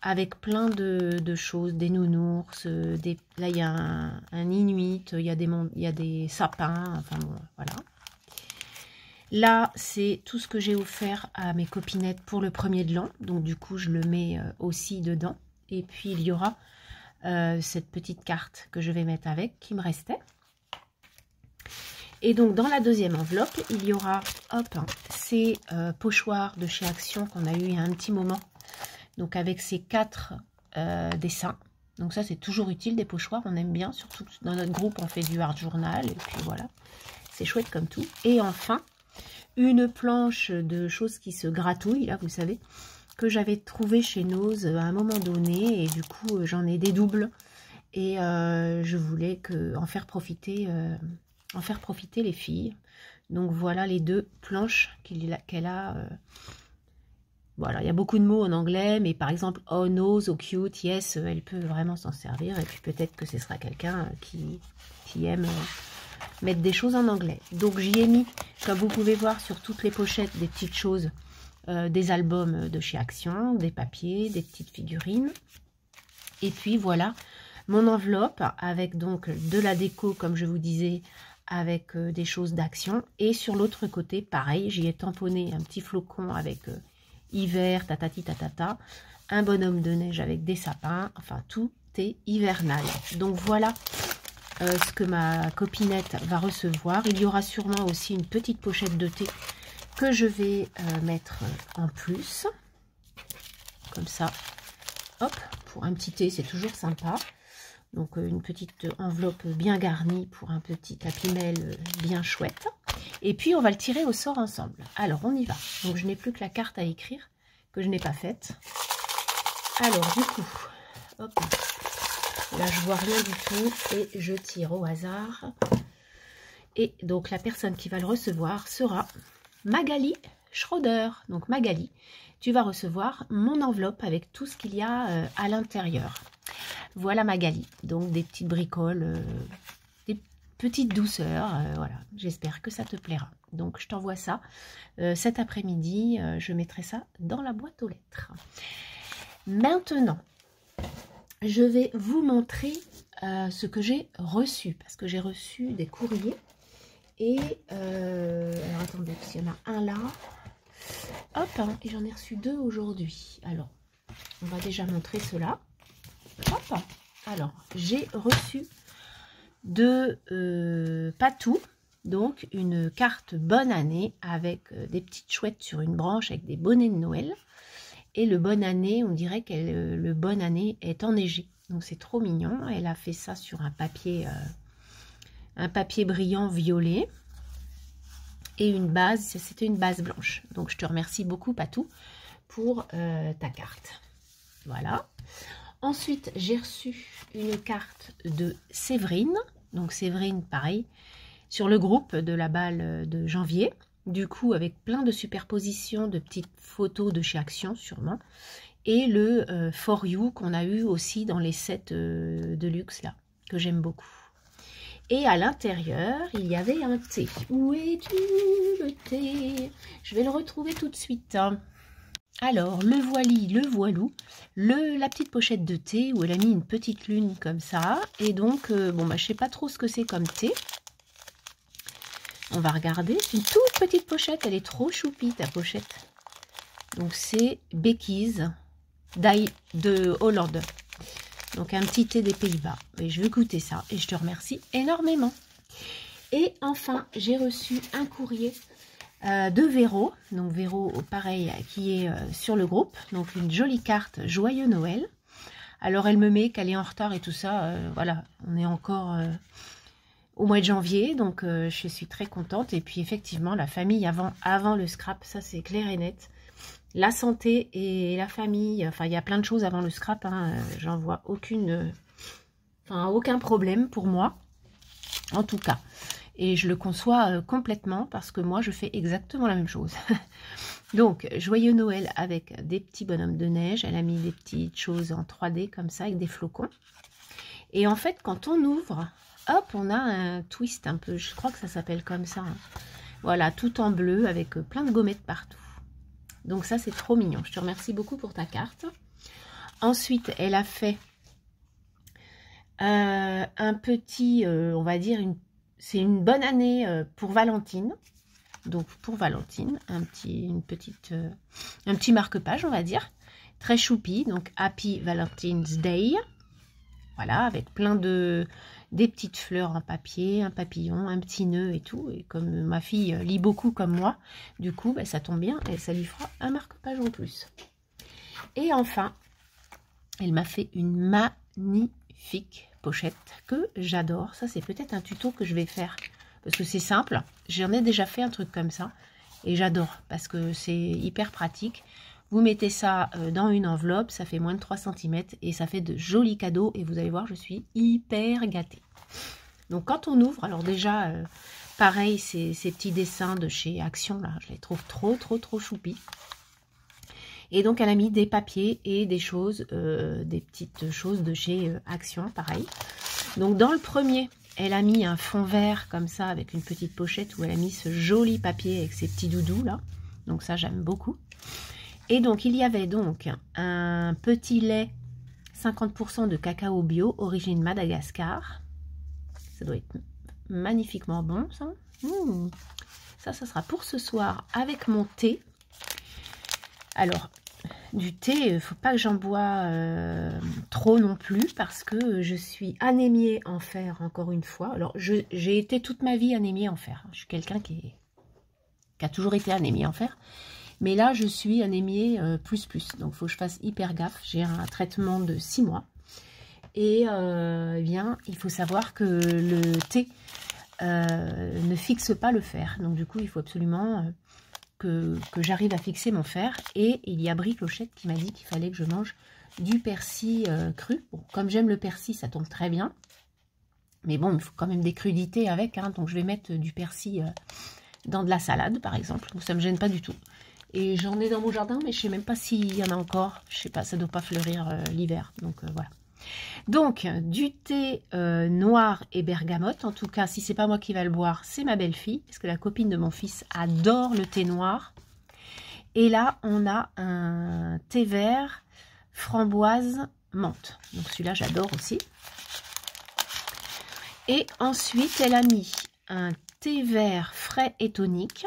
avec plein de choses, des nounours, là il y a un inuit, il y a des sapins, enfin bon, voilà. Là, c'est tout ce que j'ai offert à mes copinettes pour le 1er de l'an. Donc, du coup, je le mets aussi dedans. Et puis, il y aura cette petite carte que je vais mettre avec, qui me restait. Et donc, dans la deuxième enveloppe, il y aura, hop, ces pochoirs de chez Action qu'on a eu il y a un petit moment. Donc, avec ces 4 dessins. Donc, ça, c'est toujours utile, des pochoirs. On aime bien, surtout dans notre groupe, on fait du art journal. Et puis, voilà, c'est chouette comme tout. Et enfin, une planche de choses qui se gratouillent, là, vous savez, que j'avais trouvé chez Nose à un moment donné, et du coup, j'en ai des doubles, et je voulais en faire profiter les filles. Donc, voilà les 2 planches qu'elle a. Voilà, il y a beaucoup de mots en anglais, mais par exemple, oh, nose, oh, cute, yes, elle peut vraiment s'en servir, et puis peut-être que ce sera quelqu'un qui aime mettre des choses en anglais. Donc j'y ai mis, comme vous pouvez voir sur toutes les pochettes, des petites choses, des albums de chez Action, des papiers, des petites figurines. Et puis voilà mon enveloppe avec donc de la déco, comme je vous disais, avec des choses d'Action. Et sur l'autre côté, pareil, j'y ai tamponné un petit flocon avec hiver, tatati tatata, un bonhomme de neige avec des sapins, enfin tout est hivernal. Donc voilà ce que ma copinette va recevoir. Il y aura sûrement aussi une petite pochette de thé que je vais mettre en plus, comme ça, hop, pour un petit thé, c'est toujours sympa. Donc une petite enveloppe bien garnie pour un petit Happy Mail bien chouette. Et puis on va le tirer au sort ensemble. Alors on y va. Donc je n'ai plus que la carte à écrire, que je n'ai pas faite. Alors du coup, hop, là, je vois rien du tout et je tire au hasard. Et donc, la personne qui va le recevoir sera Magali Schroeder. Donc, Magali, tu vas recevoir mon enveloppe avec tout ce qu'il y a à l'intérieur. Voilà Magali. Donc, des petites bricoles, des petites douceurs. Voilà, j'espère que ça te plaira. Donc, je t'envoie ça cet après-midi. Je mettrai ça dans la boîte aux lettres. Maintenant, je vais vous montrer ce que j'ai reçu, parce que j'ai reçu des courriers. Et, alors attendez, parce qu'il y en a un là. Hop, hein, et j'en ai reçu 2 aujourd'hui. Alors, on va déjà montrer cela. Hop, alors, j'ai reçu de Patou, donc une carte bonne année avec des petites chouettes sur une branche avec des bonnets de Noël. Et le bonne année, on dirait que le bonne année est enneigé. Donc c'est trop mignon. Elle a fait ça sur un papier brillant violet. Et une base, c'était une base blanche. Donc je te remercie beaucoup Patou pour ta carte. Voilà. Ensuite, j'ai reçu une carte de Séverine. Donc Séverine, pareil, sur le groupe de la balle de janvier. Du coup, avec plein de superpositions de petites photos de chez Action, sûrement. Et le For You qu'on a eu aussi dans les sets de luxe, là, que j'aime beaucoup. Et à l'intérieur, il y avait un thé. Où es-tu, le thé? Je vais le retrouver tout de suite. Alors, le voili, le voilou, la petite pochette de thé où elle a mis une petite lune comme ça. Et donc, bon, bah, je sais pas trop ce que c'est comme thé. On va regarder. C'est une toute petite pochette. Elle est trop choupie, ta pochette. Donc, c'est Becky's de Hollande. Donc, un petit thé des Pays-Bas. Et je vais goûter ça. Et je te remercie énormément. Et enfin, j'ai reçu un courrier de Véro. Donc, Véro, pareil, qui est sur le groupe. Donc, une jolie carte Joyeux Noël. Alors, elle me met qu'elle est en retard et tout ça. Voilà, on est encore au mois de janvier. Donc, je suis très contente. Et puis, effectivement, la famille avant le scrap, ça, c'est clair et net. La santé et la famille, enfin, il y a plein de choses avant le scrap. Hein, j'en vois aucun problème pour moi, en tout cas. Et je le conçois complètement parce que moi, je fais exactement la même chose. Donc, Joyeux Noël avec des petits bonhommes de neige. Elle a mis des petites choses en 3D comme ça, avec des flocons. Et en fait, quand on ouvre, hop, on a un twist un peu. Je crois que ça s'appelle comme ça. Hein. Voilà, tout en bleu avec plein de gommettes partout. Donc ça, c'est trop mignon. Je te remercie beaucoup pour ta carte. Ensuite, elle a fait un petit, on va dire, c'est une bonne année pour Valentine. Donc pour Valentine, un petit marque-page, on va dire. Très choupi, donc Happy Valentine's Day. Voilà, avec plein des petites fleurs en papier, un papillon, un petit nœud et tout. Et comme ma fille lit beaucoup comme moi, du coup, bah, ça tombe bien et ça lui fera un marque-page en plus. Et enfin, elle m'a fait une magnifique pochette que j'adore. Ça, c'est peut-être un tuto que je vais faire parce que c'est simple. J'en ai déjà fait un truc comme ça et j'adore parce que c'est hyper pratique. Vous mettez ça dans une enveloppe, ça fait moins de 3 cm et ça fait de jolis cadeaux. Et vous allez voir, je suis hyper gâtée. Donc quand on ouvre, alors déjà, pareil, ces petits dessins de chez Action, là, je les trouve trop choupis. Et donc elle a mis des papiers et des choses, des petites choses de chez Action, pareil. Donc dans le premier, elle a mis un fond vert comme ça avec une petite pochette où elle a mis ce joli papier avec ses petits doudous là. Donc ça, j'aime beaucoup. Et donc, il y avait donc un petit lait 50% de cacao bio, origine Madagascar. Ça doit être magnifiquement bon, ça. Ça sera pour ce soir avec mon thé. Alors, du thé, il ne faut pas que j'en bois trop non plus parce que je suis anémiée en fer, encore une fois. Alors, j'ai été toute ma vie anémiée en fer. Je suis quelqu'un qui a toujours été anémiée en fer. Mais là, je suis anémiée plus. Donc, il faut que je fasse hyper gaffe. J'ai un traitement de 6 mois. Et eh bien, il faut savoir que le thé ne fixe pas le fer. Donc, du coup, il faut absolument que j'arrive à fixer mon fer. Et il y a Brie Clochette qui m'a dit qu'il fallait que je mange du persil cru. Bon, comme j'aime le persil, ça tombe très bien. Mais bon, il faut quand même des crudités avec. Hein, donc, je vais mettre du persil dans de la salade, par exemple. Donc, ça ne me gêne pas du tout. Et j'en ai dans mon jardin, mais je ne sais même pas s'il y en a encore. Je ne sais pas, ça ne doit pas fleurir l'hiver. Donc voilà. Donc, du thé noir et bergamote. En tout cas, si ce n'est pas moi qui va le boire, c'est ma belle-fille. Parce que la copine de mon fils adore le thé noir. Et là, on a un thé vert, framboise, menthe. Donc celui-là, j'adore aussi. Et ensuite, elle a mis un thé vert frais et tonique.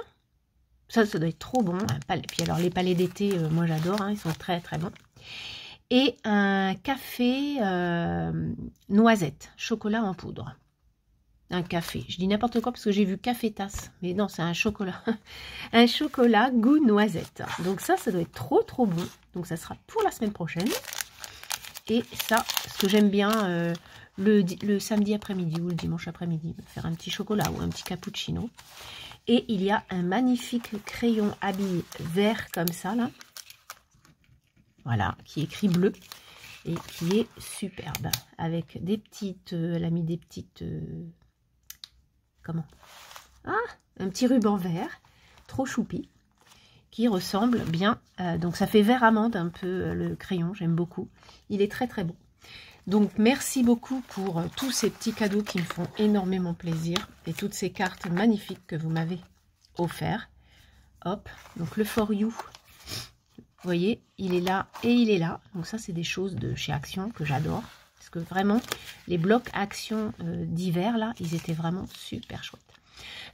Ça doit être trop bon. Et puis alors, les palais d'été, moi j'adore. Hein, ils sont très bons. Et un café noisette, chocolat en poudre. Un café. Je dis n'importe quoi parce que j'ai vu café tasse. Mais non, c'est un chocolat. Un chocolat goût noisette. Donc ça doit être trop bon. Donc ça sera pour la semaine prochaine. Et ça, ce que j'aime bien le samedi après-midi ou le dimanche après-midi, faire un petit chocolat ou un petit cappuccino. Et il y a un magnifique crayon habillé vert comme ça, là. voilà, qui est écrit bleu et qui est superbe. Avec des petites, elle a mis des petites, comment? Ah, un petit ruban vert, trop choupi, qui ressemble bien, donc ça fait vert amande un peu le crayon, j'aime beaucoup. Il est très très beau. Donc merci beaucoup pour tous ces petits cadeaux qui me font énormément plaisir et toutes ces cartes magnifiques que vous m'avez offertes. Hop, donc le For You, vous voyez, il est là et il est là. Donc ça, c'est des choses de chez Action que j'adore. Parce que vraiment, les blocs Action d'hiver, là, ils étaient vraiment super chouettes.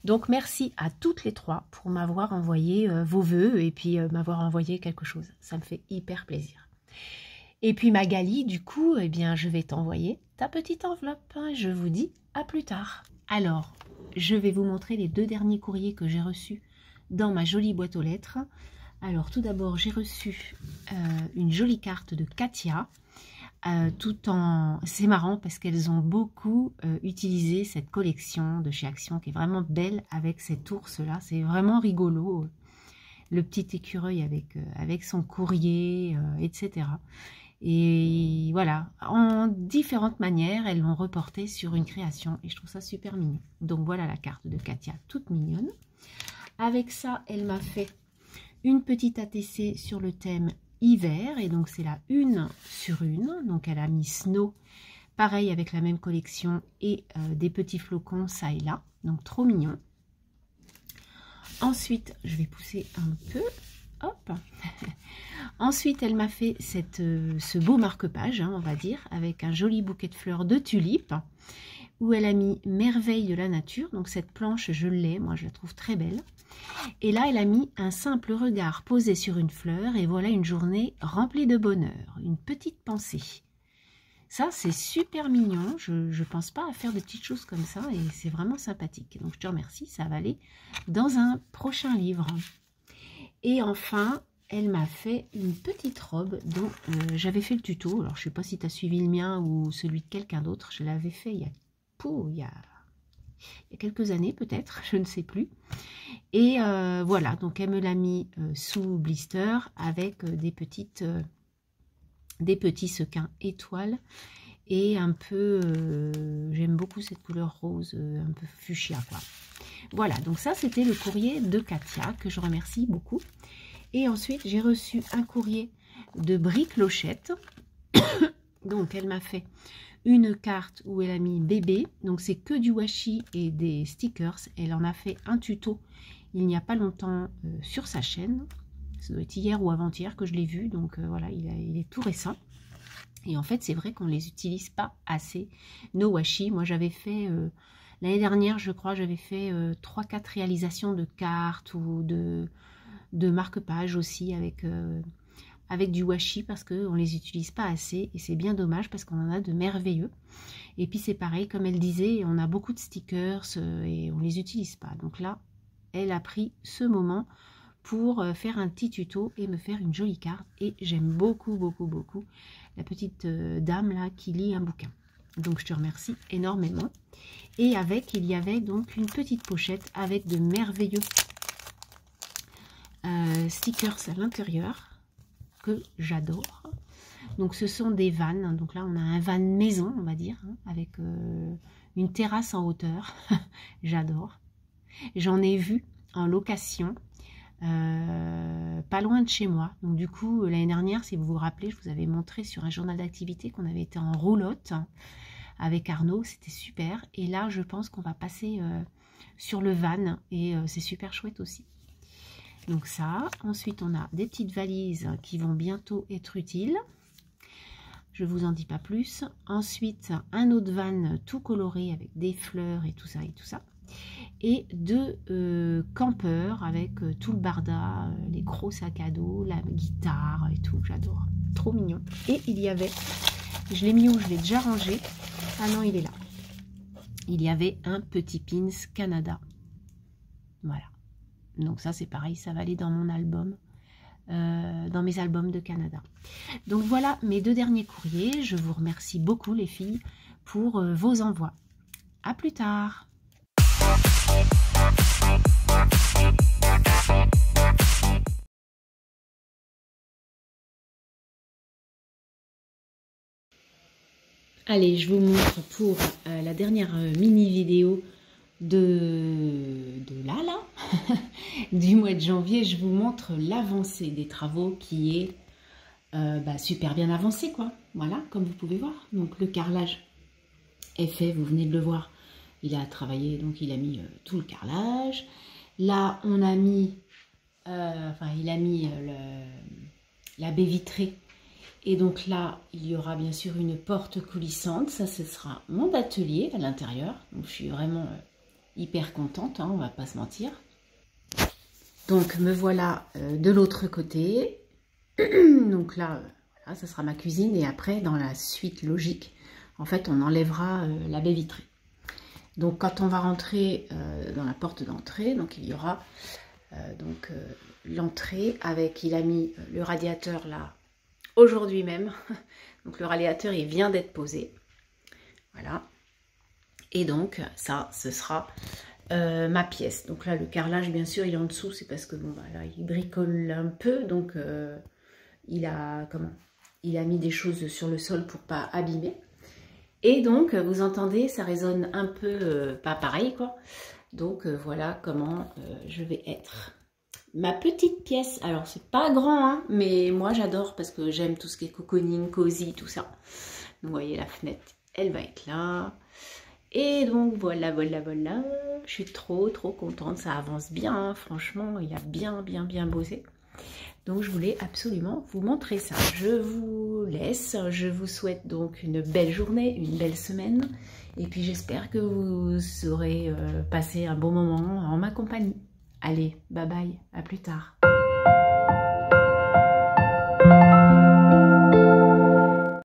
Donc merci à toutes les trois pour m'avoir envoyé vos vœux et puis m'avoir envoyé quelque chose. Ça me fait hyper plaisir. Et puis Magali, du coup, eh bien, je vais t'envoyer ta petite enveloppe. Je vous dis à plus tard. Alors, je vais vous montrer les 2 derniers courriers que j'ai reçus dans ma jolie boîte aux lettres. Alors tout d'abord, j'ai reçu une jolie carte de Katia, c'est marrant parce qu'elles ont beaucoup utilisé cette collection de chez Action qui est vraiment belle avec cet ours là, c'est vraiment rigolo, le petit écureuil avec son courrier, etc. Et voilà, en différentes manières, elles l'ont reporté sur une création et je trouve ça super mignon. Donc voilà la carte de Katia, toute mignonne. Avec ça, elle m'a fait une petite ATC sur le thème hiver et donc c'est la 1 sur 1, donc elle a mis Snow, pareil avec la même collection et des petits flocons ça et là, donc trop mignon. Ensuite, je vais pousser un peu, hop. Ensuite, elle m'a fait ce beau marque-page, hein, on va dire, avec un joli bouquet de fleurs de tulipes, où elle a mis Merveille de la nature, donc cette planche, je l'ai, moi je la trouve très belle. Et là, elle a mis un simple regard posé sur une fleur et voilà une journée remplie de bonheur, une petite pensée. Ça, c'est super mignon, je ne pense pas à faire des petites choses comme ça et c'est vraiment sympathique. Donc, je te remercie, ça va aller dans un prochain livre. Et enfin, elle m'a fait une petite robe dont j'avais fait le tuto. Alors, je ne sais pas si tu as suivi le mien ou celui de quelqu'un d'autre. Je l'avais fait il y a quelques années peut-être, je ne sais plus. Et voilà, donc elle me l'a mis sous blister avec des petits sequins étoiles et un peu, j'aime beaucoup cette couleur rose, un peu fuchsia quoi. Voilà, donc ça c'était le courrier de Katia que je remercie beaucoup. Et ensuite j'ai reçu un courrier de Brie Clochette. Donc elle m'a fait une carte où elle a mis bébé, donc c'est que du washi et des stickers. Elle en a fait un tuto il n'y a pas longtemps sur sa chaîne, ça doit être hier ou avant-hier que je l'ai vu, donc voilà, il est tout récent. Et en fait c'est vrai qu'on ne les utilise pas assez, nos washi. Moi j'avais fait, l'année dernière je crois, j'avais fait 3-4 réalisations de cartes ou de marque-pages aussi avec du washi parce qu'on ne les utilise pas assez et c'est bien dommage parce qu'on en a de merveilleux. Et puis c'est pareil, comme elle disait, on a beaucoup de stickers et on ne les utilise pas. Donc là, elle a pris ce moment pour faire un petit tuto et me faire une jolie carte. Et j'aime beaucoup, beaucoup, beaucoup la petite dame là qui lit un bouquin. Donc je te remercie énormément. Et avec, il y avait donc une petite pochette avec de merveilleux stickers à l'intérieur que j'adore. Donc ce sont des vannes, donc là on a un van maison on va dire, hein, avec une terrasse en hauteur. J'adore. J'en ai vu en location pas loin de chez moi. Donc du coup l'année dernière, si vous vous rappelez, je vous avais montré sur un journal d'activité qu'on avait été en roulotte avec Arnaud, c'était super. Et là je pense qu'on va passer sur le van et c'est super chouette aussi. Donc ça, ensuite on a des petites valises qui vont bientôt être utiles. Je vous en dis pas plus. Ensuite, un autre van tout coloré avec des fleurs et tout ça et tout ça. Et 2 campeurs avec tout le barda, les gros sacs à dos, la guitare et tout. J'adore. Trop mignon. Et il y avait, je l'ai mis où? Je l'ai déjà rangé. Ah non, il est là. Il y avait un petit pins Canada. Voilà. Donc ça c'est pareil, ça va aller dans mon album, dans mes albums de Canada. Donc voilà mes 2 derniers courriers. Je vous remercie beaucoup les filles pour vos envois. À plus tard. Allez, je vous montre pour la dernière mini vidéo de là, du mois de janvier. Je vous montre l'avancée des travaux qui est super bien avancée, quoi. Voilà, comme vous pouvez voir. Donc le carrelage est fait, vous venez de le voir. Il a travaillé, donc il a mis tout le carrelage. Là, on a mis, il a mis la baie vitrée. Et donc là, il y aura bien sûr une porte coulissante. Ça, ce sera mon atelier à l'intérieur. Donc je suis vraiment hyper contente, hein, on va pas se mentir. Donc me voilà de l'autre côté. Donc là, voilà, ça sera ma cuisine. Et après, dans la suite logique, en fait, on enlèvera la baie vitrée. Donc quand on va rentrer dans la porte d'entrée, donc il y aura l'entrée avec, il a mis le radiateur là aujourd'hui même. Donc le radiateur il vient d'être posé. Voilà. Et donc ça, ce sera ma pièce. Donc là le carrelage bien sûr il est en dessous, c'est parce que bon bah, là il bricole un peu, donc il a mis des choses sur le sol pour pas abîmer. Et donc, vous entendez, ça résonne un peu pas pareil, quoi. Donc, voilà comment je vais être. Ma petite pièce, alors c'est pas grand, hein, mais moi j'adore parce que j'aime tout ce qui est cocooning, cosy, tout ça. Donc, vous voyez, la fenêtre, elle va être là. Et donc, voilà. Je suis trop contente, ça avance bien, hein. Franchement, il a bien bossé. Donc, je voulais absolument vous montrer ça. Je vous laisse. Je vous souhaite donc une belle journée, une belle semaine. Et puis, j'espère que vous aurez passé un bon moment en ma compagnie. Allez, bye bye, à plus tard.